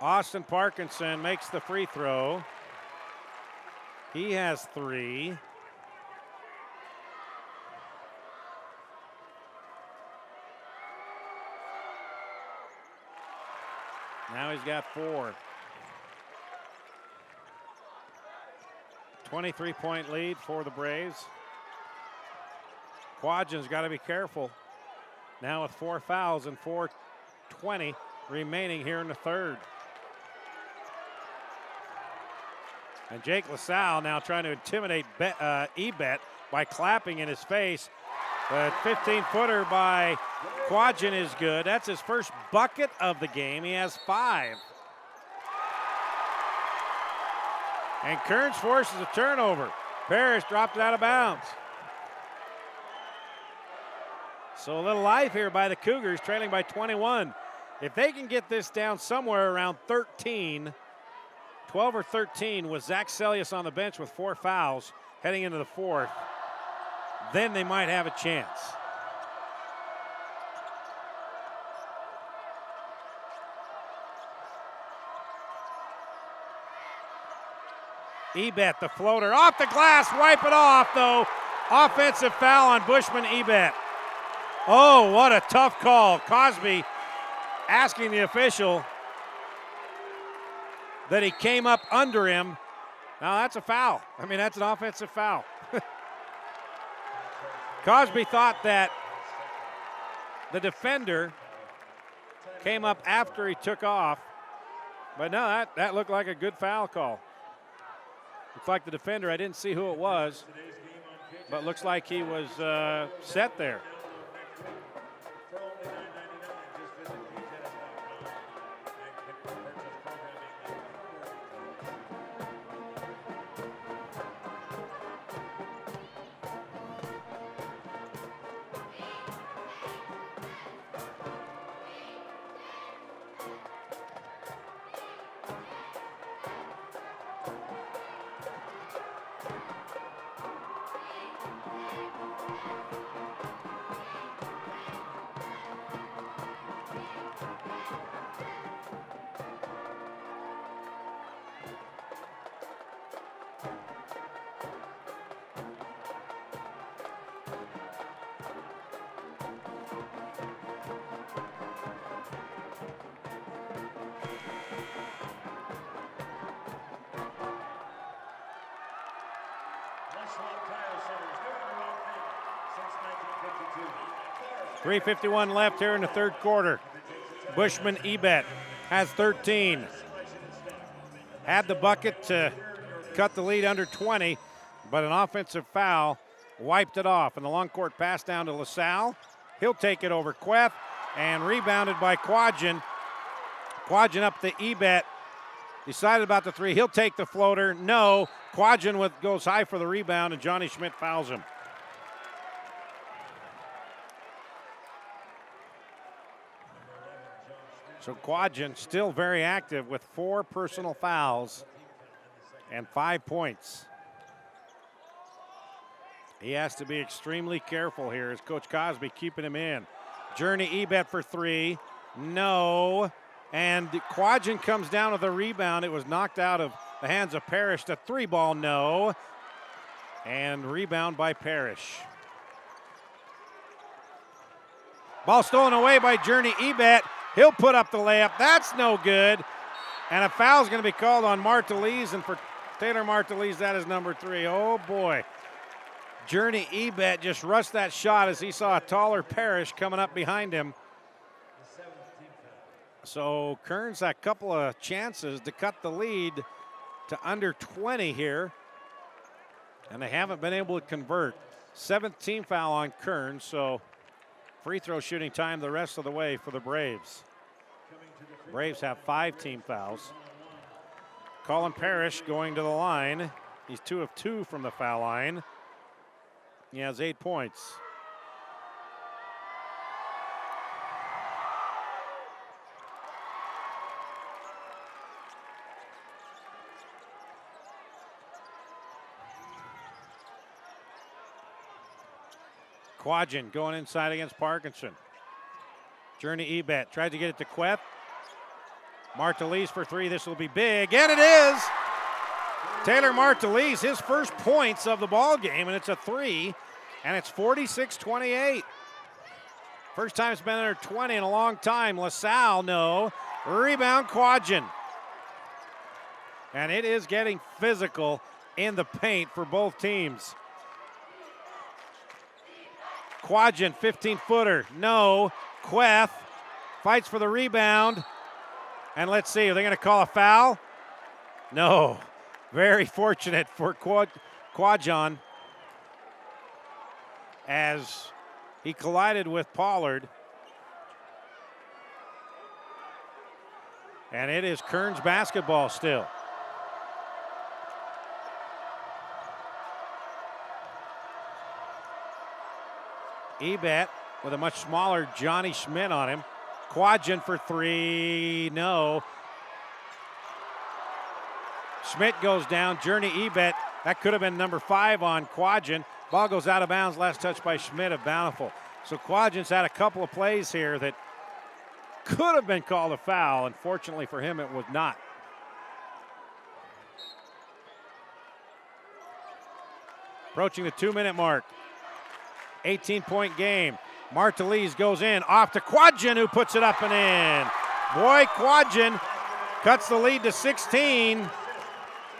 S2: Austin Parkinson makes the free throw. He has 3. Now he's got 4. 23-point lead for the Braves. Quadgen's got to be careful. Now with 4 fouls and 4:20 remaining here in the third. And Jake LaSalle now trying to intimidate Ebet by clapping in his face. But 15-footer by Quadgen is good. That's his first bucket of the game. He has 5. And Kearns forces a turnover. Parrish dropped it out of bounds. So a little life here by the Cougars, trailing by 21. If they can get this down somewhere around 13, 12 or 13, with Zach Celius on the bench with 4 fouls heading into the fourth, then they might have a chance. Ebet, the floater, off the glass, wipe it off though. Offensive foul on Bushman Ebet. Oh, what a tough call. Cosby asking the official that he came up under him. Now that's a foul. I mean, that's an offensive foul. Cosby thought that the defender came up after he took off, but no, that looked like a good foul call. Looks like the defender, I didn't see who it was, but looks like he was set there. 3:51 left here in the third quarter. Bushman Ebet has 13. Had the bucket to cut the lead under 20, but an offensive foul wiped it off. And the long court pass down to LaSalle. He'll take it over Queth, and rebounded by Quadgen. Quadgen up to Ebet. Decided about the three. He'll take the floater. No. Quadgen goes high for the rebound, and Johnny Schmidt fouls him. So Quadgen still very active with 4 personal fouls and 5 points. He has to be extremely careful here as Coach Cosby keeping him in. Journey Ebet for 3. No. And Quadgen comes down with a rebound. It was knocked out of the hands of Parrish. The 3-ball, no. And rebound by Parrish. Ball stolen away by Journey Ebet. He'll put up the layup. That's no good. And a foul's going to be called on Martelise. And for Taylor Martelise, that is number 3. Oh, boy. Journey Ebet just rushed that shot as he saw a taller Parrish coming up behind him. So Kearns had a couple of chances to cut the lead to under 20 here. And they haven't been able to convert. 7th team foul on Kearns, so free throw shooting time the rest of the way for the Braves. Braves have 5 team fouls. Colin Parrish going to the line. He's 2 of 2 from the foul line. He has 8 points. Quadgen going inside against Parkinson. Journey Ebet tried to get it to Queth. Martelise for 3. This will be big, and it is. Taylor Martelise, his first points of the ball game, and it's a 3, and it's 46-28. First time it's been under 20 in a long time. LaSalle, no. Rebound, Quadgen. And it is getting physical in the paint for both teams. Quadgen, 15-footer, no. Queth fights for the rebound. And let's see, are they going to call a foul? No. Very fortunate for Quadgen as he collided with Pollard. And it is Kearns basketball still. Ebet with a much smaller Johnny Schmidt on him. Quadgen for 3, no. Schmidt goes down, Journey Ebet, that could have been number 5 on Quadgen. Ball goes out of bounds, last touch by Schmidt of Bountiful. So Quadgen's had a couple of plays here that could have been called a foul. Unfortunately for him, it was not. Approaching the 2-minute mark. 18-point game. Martelise goes in, off to Quadgen, who puts it up and in. Boy, Quadgen cuts the lead to 16.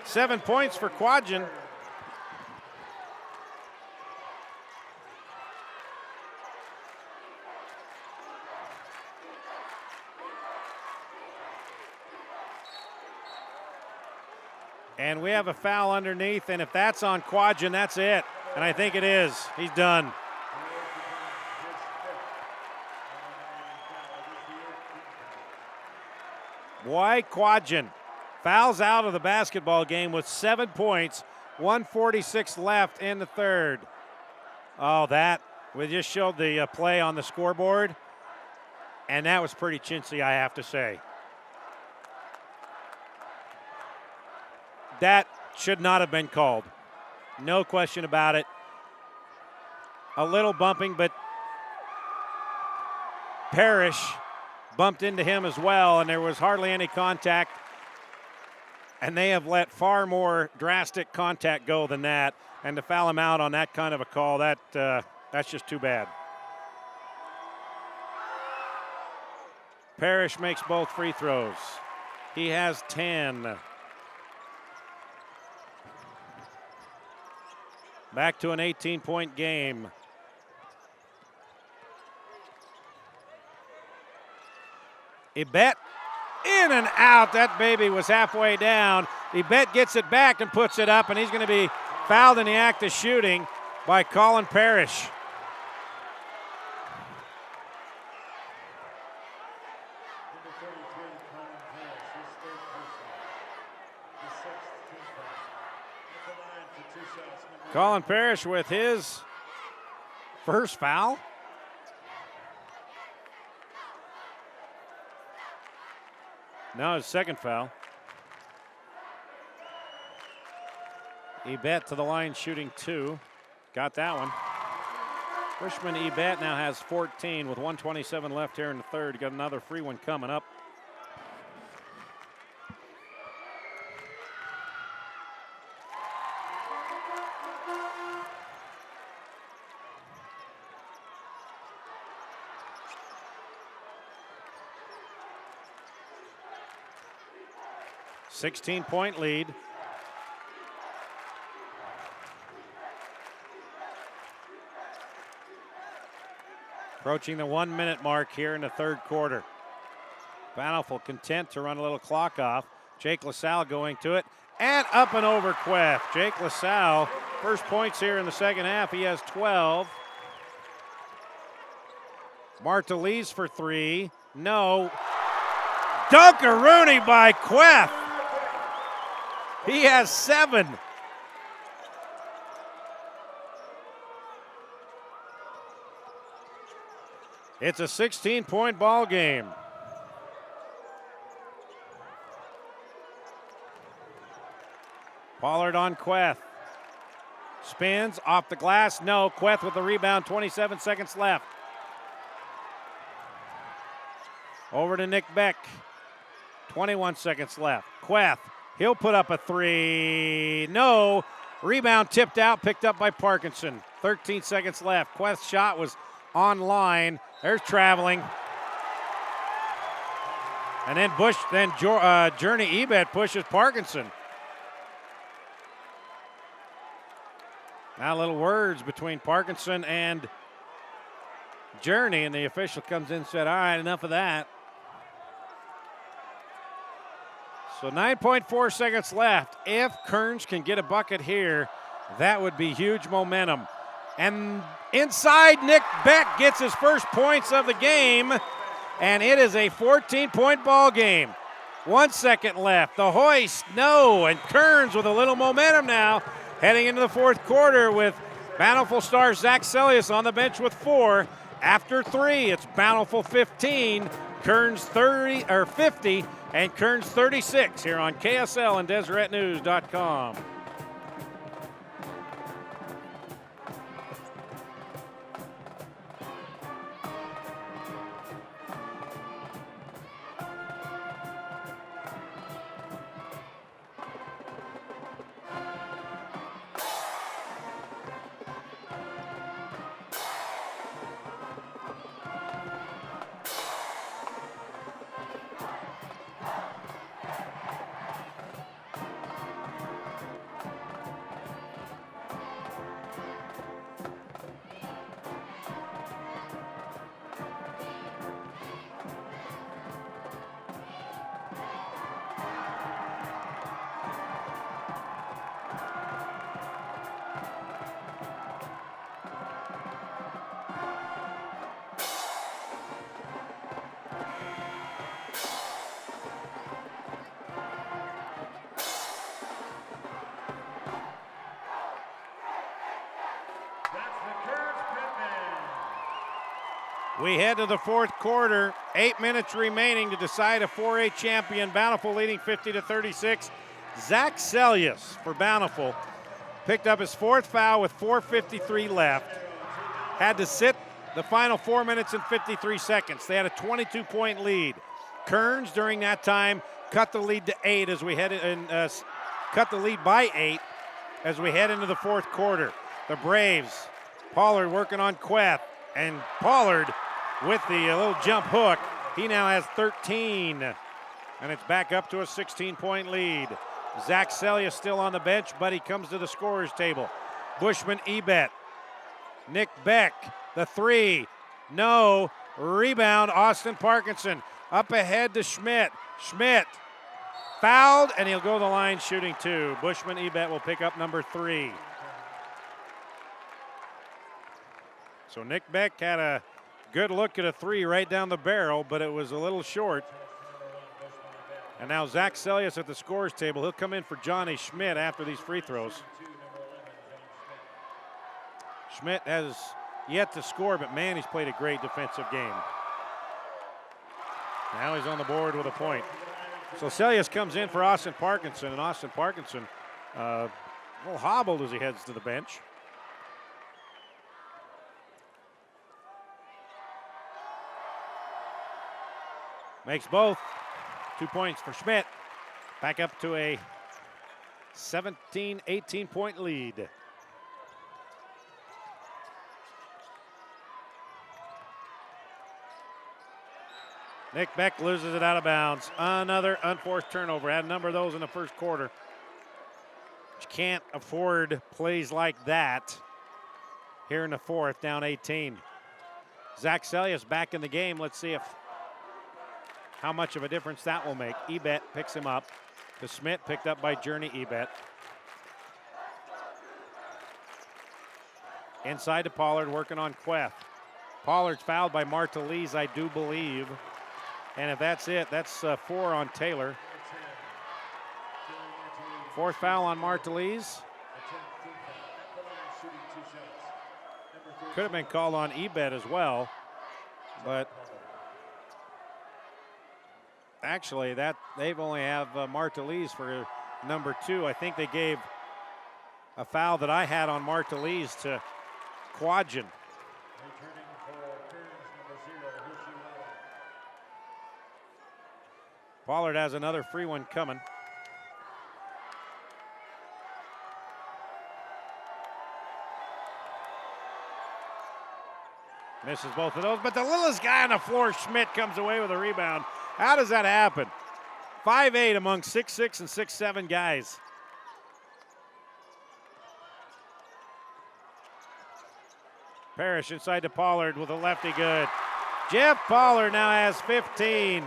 S2: 7 points for Quadgen. And we have a foul underneath, and if that's on Quadgen, that's it. And I think it is. He's done. Boy, Quadgen fouls out of the basketball game with 7 points, 1:46 left in the third. Oh, we just showed the play on the scoreboard, and that was pretty chintzy, I have to say. That should not have been called. No question about it. A little bumping, but Parrish bumped into him as well, and there was hardly any contact. And they have let far more drastic contact go than that. And to foul him out on that kind of a call, that's just too bad. Parrish makes both free throws. He has 10. Back to an 18-point game. Ebet in and out. That baby was halfway down. Ebet gets it back and puts it up, and he's going to be fouled in the act of shooting by Colin Parrish.
S1: Number 33, Colin Parrish, his third personal. His sixth team foul. At the line for 2 shots.
S2: Colin Parrish with his first foul. Now his second foul. Ebet to the line shooting 2. Got that one. Freshman Ebet now has 14 with 1:27 left here in the third. Got another free one coming up. $16-point lead. Approaching the 1 minute mark here in the third quarter. Bountiful content to run a little clock off. Jake LaSalle going to it and up and over Queth. Jake LaSalle, first points here in the second half. He has 12. Martelise for 3. No. Dunkaroonie by Queth. He has 7. It's a 16-point ball game. Pollard on Queth. Spins off the glass. No. Queth with the rebound. 27 seconds left. Over to Nick Beck. 21 seconds left. Queth. He'll put up a 3. No. Rebound tipped out, picked up by Parkinson. 13 seconds left. Queth's shot was on line. There's traveling. And then Journey Ebet pushes Parkinson. Now little words between Parkinson and Journey, and the official comes in and said, all right, enough of that. So 9.4 seconds left. If Kearns can get a bucket here, that would be huge momentum. And inside, Nick Beck gets his first points of the game, and it is a 14-point ball game. 1 second left. The hoist, no, and Kearns with a little momentum now, heading into the fourth quarter with Bountiful star Zach Celius on the bench with 4. After 3, it's Bountiful 15, Kearns 50, and Kearns 36 here on KSL and DeseretNews.com. We head to the fourth quarter. 8 minutes remaining to decide a 4A champion. Bountiful leading 50-36. Zach Celius for Bountiful picked up his 4th foul with 4:53 left. Had to sit the final 4 minutes and 53 seconds. They had a 22-point lead. Kearns during that time cut the lead to 8 as we head in, cut the lead by 8 as we head into the fourth quarter. The Braves, Pollard working on Queth, and Pollard with the little jump hook. He now has 13, and it's back up to a 16-point lead. Zach Celius still on the bench, but he comes to the scorer's table. Bushman Ebet, Nick Beck, the 3, no. Rebound, Austin Parkinson. Up ahead to Schmidt. Schmidt fouled, and he'll go to the line shooting 2. Bushman Ebet will pick up number 3. So Nick Beck had a good look at a 3 right down the barrel, but it was a little short. And now Zach Selius at the scores table. He'll come in for Johnny Schmidt after these free throws. Schmidt has yet to score, but man, he's played a great defensive game. Now he's on the board with a point. So Selius comes in for Austin Parkinson, and Austin Parkinson a little hobbled as he heads to the bench. Makes both. 2 points for Schmidt. Back up to a 17, 18-point lead. Nick Beck loses it out of bounds. Another unforced turnover. Had a number of those in the first quarter. You can't afford plays like that here in the fourth, down 18. Zach Selius back in the game. Let's see how much of a difference that will make. Ebet picks him up. To Schmidt, picked up by Journey Ebet. Inside to Pollard, working on Queth. Pollard's fouled by Martelise, I do believe. And if that's it, that's 4 on Taylor. 4th foul on Martelise. Could have been called on Ebet as well, but actually that they've only have Martelise for number 2. I think they gave a foul that I had on Martelise to Quadjan. Pollard has another free one coming. Misses both of those, but the littlest guy on the floor, Schmidt, comes away with a rebound. How does that happen? 5'8" among 6'6" and 6'7" guys. Parrish inside to Pollard with a lefty good. Jeff Pollard now has 15.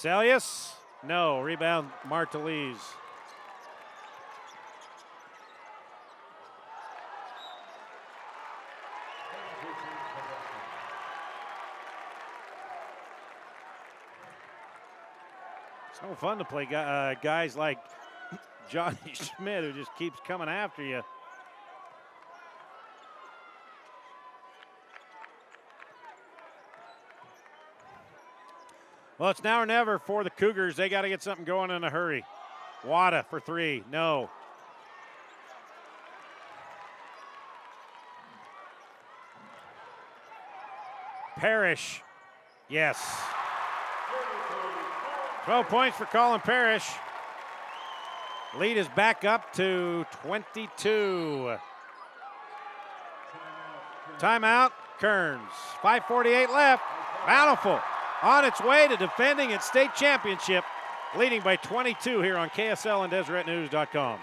S2: Selius, no, rebound Martelise. It's no fun to play guys like Johnny Schmidt who just keeps coming after you. Well, it's now or never for the Cougars. They got to get something going in a hurry. Wada for 3, no. Parrish, yes. 12 points for Colin Parrish. Lead is back up to 22. Timeout, Kearns. 5:48 left. Bountiful on its way to defending its state championship, leading by 22 here on KSL and DeseretNews.com.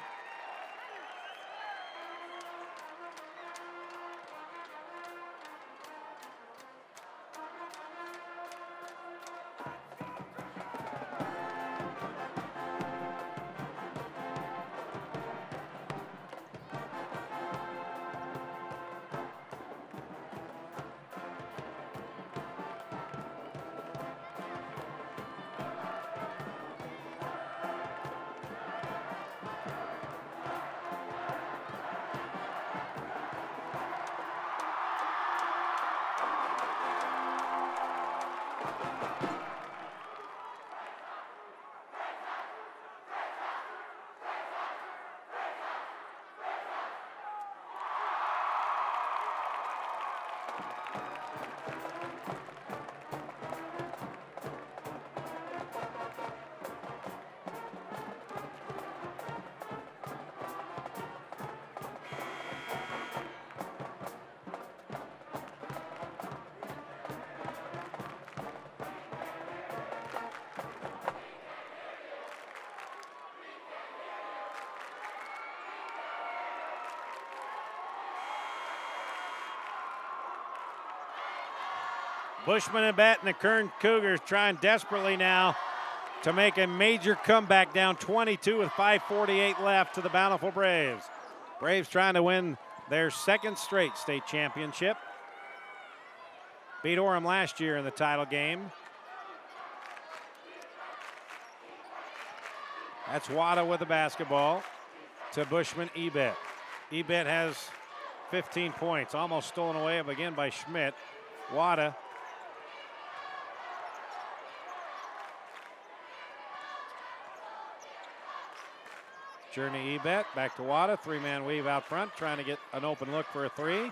S2: Bushman and Bet and the Kearns Cougars trying desperately now to make a major comeback, down 22 with 5:48 left to the Bountiful Braves. Braves trying to win their second straight state championship. Beat Orem last year in the title game. That's Wada with the basketball to Bushman Ebet. Ebet has 15 points, almost stolen away again by Schmidt. Wada. Journey Ebet, back to Wada, three-man weave out front, trying to get an open look for a three.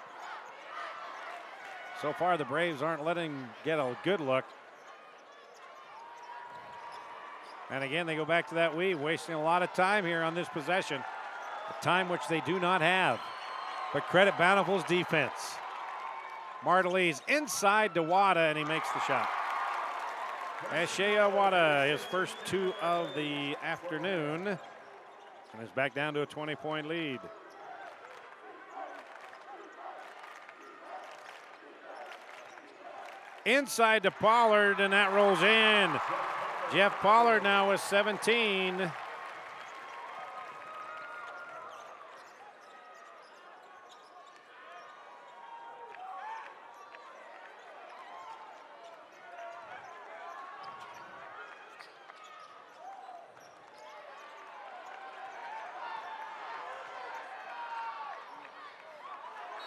S2: So far, the Braves aren't letting him get a good look. And again, they go back to that weave, wasting a lot of time here on this possession, a time which they do not have. But credit Bountiful's defense. Martelly's inside to Wada, and he makes the shot. UHSAA Wada, his first two of the afternoon, and is back down to a 20-point lead. Inside to Pollard, and that rolls in. Jeff Pollard now with 17.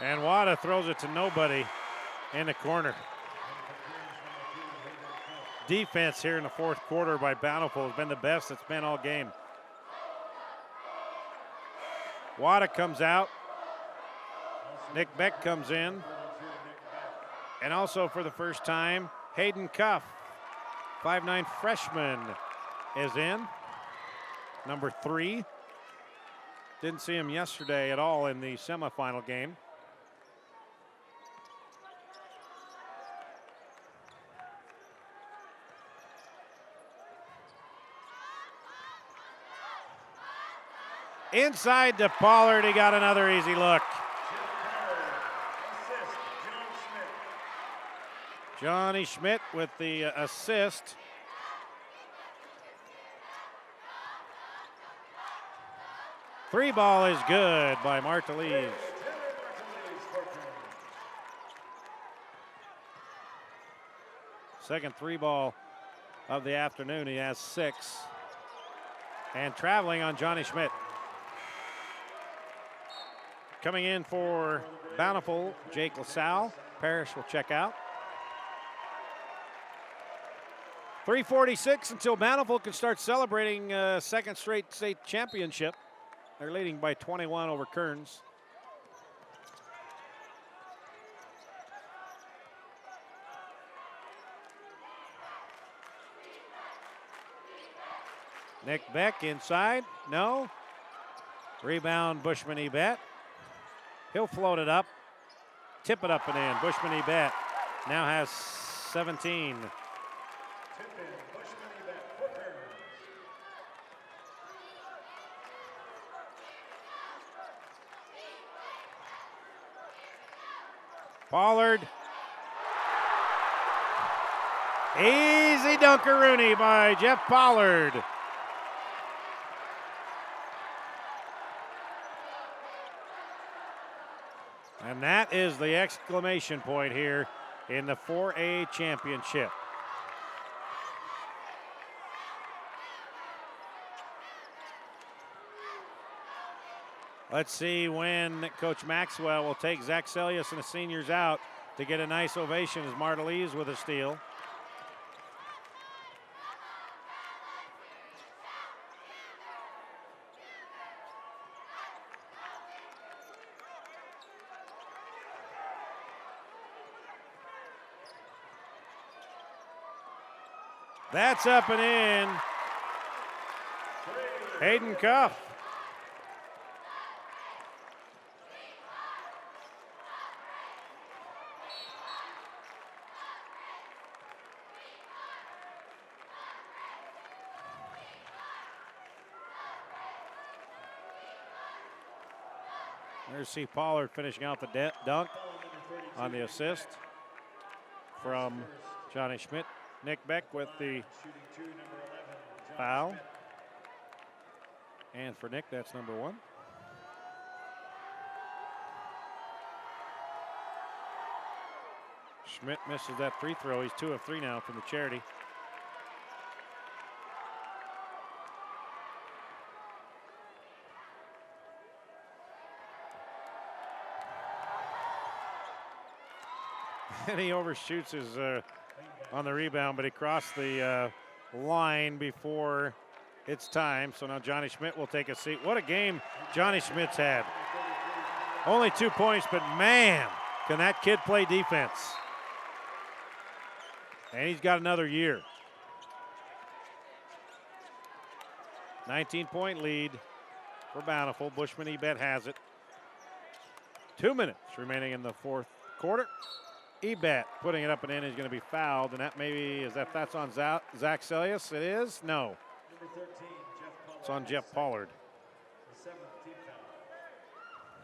S2: And Wada throws it to nobody in the corner. Defense here in the fourth quarter by Bountiful has been the best it's been all game. Wada comes out. Nick Beck comes in. And also for the first time, Hayden Cuff, 5'9" freshman, is in. Number 3. Didn't see him yesterday at all in the semifinal game. Inside to Pollard, he got another easy look. Johnny Schmidt with the assist. Three ball is good by Martelly. Second three ball of the afternoon. He has 6. And traveling on Johnny Schmidt. Coming in for Bountiful, Jake LaSalle. Parrish will check out. 3:46 until Bountiful can start celebrating second straight state championship. They're leading by 21 over Kearns. Nick Beck inside, no. Rebound Bushman Ebet. He'll float it up, tip it up and in. Bushman Ebet now has 17. Pollard. Easy dunkaroonie by Jeff Pollard. And that is the exclamation point here in the 4A championship. Let's see when Coach Maxwell will take Zach Celius and the seniors out to get a nice ovation as Martelly's with a steal. That's up and in. Hayden Cuff. There's C. Pollard finishing out the dunk on the assist. from Johnny Schmidt. Nick Beck with the
S1: Shooting 2, number 11, Johnny
S2: foul.
S1: Schmidt.
S2: And for Nick, that's number 1. Schmidt misses that free throw. He's 2 of 3 now from the charity. And he overshoots his on the rebound, but he crossed the line before it's time. So now Johnny Schmidt will take a seat. What a game Johnny Schmidt's had. Only 2 points, but man, can that kid play defense. And he's got another year. 19-point lead for Bountiful. Bushman Ebet has it. 2 minutes remaining in the fourth quarter. Ebet putting it up and in. He's going to be fouled, and that maybe is that's on Zach Celius. It is? No.
S1: Number 13, Jeff Pollard.
S2: It's on Jeff Pollard.
S1: The 7th team foul.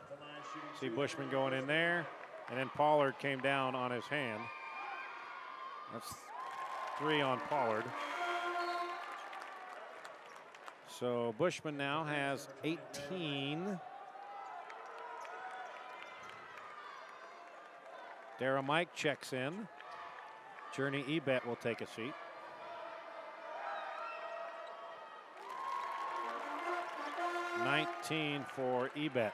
S1: At the line, shooting
S2: See
S1: 2,
S2: Bushman
S1: number
S2: going in there, and then Pollard came down on his hand. That's 3 on Pollard. So Bushman now has 18. Dara Mike checks in. Journey Ebet will take a seat. $19 for Ebet.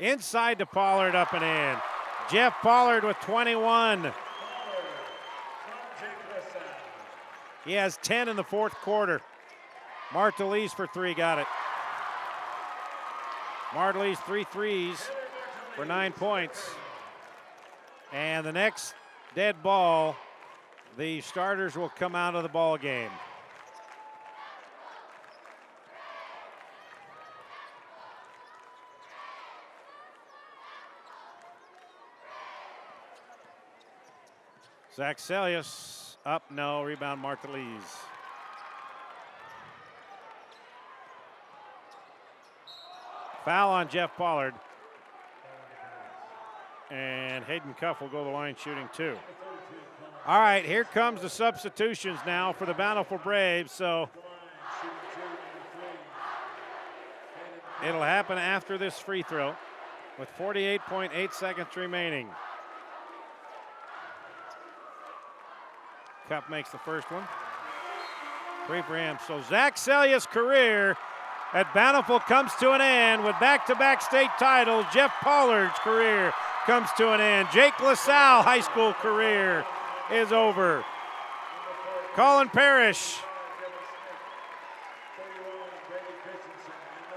S2: Inside to Pollard, up and in. Jeff Pollard with 21. He has 10 in the fourth quarter. Martelise for 3, got it. Martelise 3 threes for 9 points. And the next dead ball, the starters will come out of the ball game. Zach Celius up, no, rebound Martelise. Foul on Jeff Pollard. And Hayden Cuff will go to the line shooting 2. All right, here comes the substitutions now for the Bountiful Braves. So it'll happen after this free throw with 48.8 seconds remaining. Cup makes the first one. 3 for him. So Zach Celius' career at Bountiful comes to an end with back-to-back state titles. Jeff Pollard's career comes to an end. Jake LaSalle high school career is over. Colin Parrish.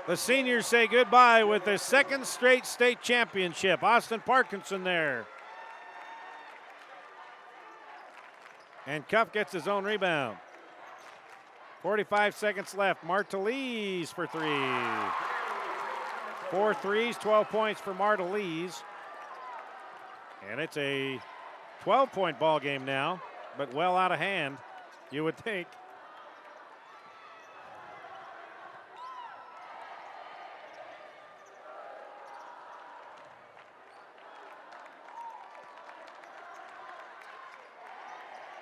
S2: The seniors say goodbye with their 2nd straight state championship. Austin Parkinson there. And Cuff gets his own rebound. 45 seconds left. Martelise for 3. 4 threes, 12 points for Martelise. And it's a 12-point ball game now, but well out of hand, you would think.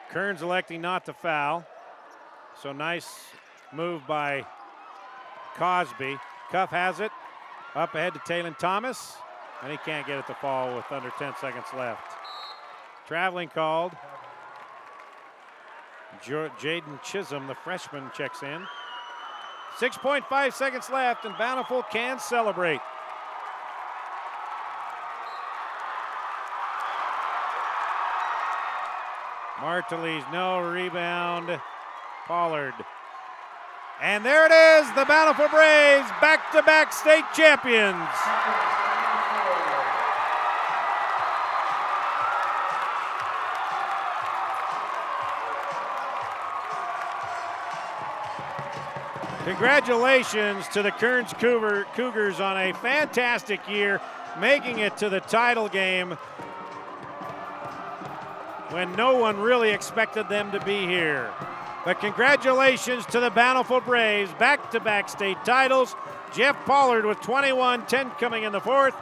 S2: Kearns electing not to foul. So nice move by Cosby. Cuff has it. Up ahead to Taylon Thomas. And he can't get it to fall with under 10 seconds left. Traveling called. Jaden Chisholm, the freshman, checks in. 6.5 seconds left, and Bountiful can celebrate. Martelise, no rebound. Pollard. And there it is, the Bountiful Braves, back-to-back state champions. Congratulations to the Kearns Cougars on a fantastic year, making it to the title game when no one really expected them to be here. But congratulations to the Bountiful Braves, back-to-back state titles. Jeff Pollard with 21, 10 coming in the fourth.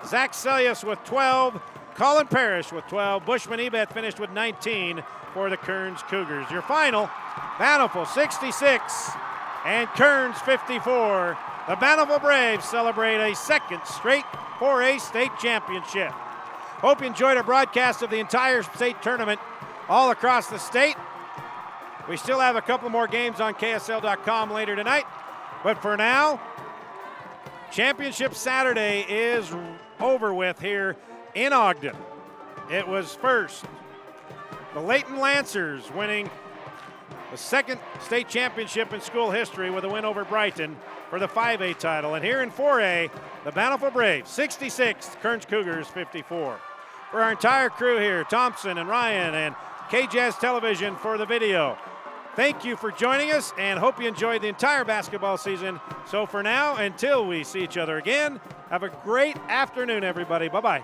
S2: Zach Selius with 12, Colin Parrish with 12. Bushman Ebeth finished with 19 for the Kearns Cougars. Your final, Bountiful 66 and Kearns 54. The Bountiful Braves celebrate a second straight 4A state championship. Hope you enjoyed our broadcast of the entire state tournament all across the state. We still have a couple more games on KSL.com later tonight. But for now, Championship Saturday is over with here in Ogden. It was first the Layton Lancers winning the second state championship in school history with a win over Brighton for the 5A title. And here in 4A, the Bountiful Braves 66, Kearns Cougars 54. For our entire crew here, Thompson and Ryan and KJazz Television for the video. Thank you for joining us and hope you enjoyed the entire basketball season. So for now, until we see each other again, have a great afternoon, everybody. Bye-bye.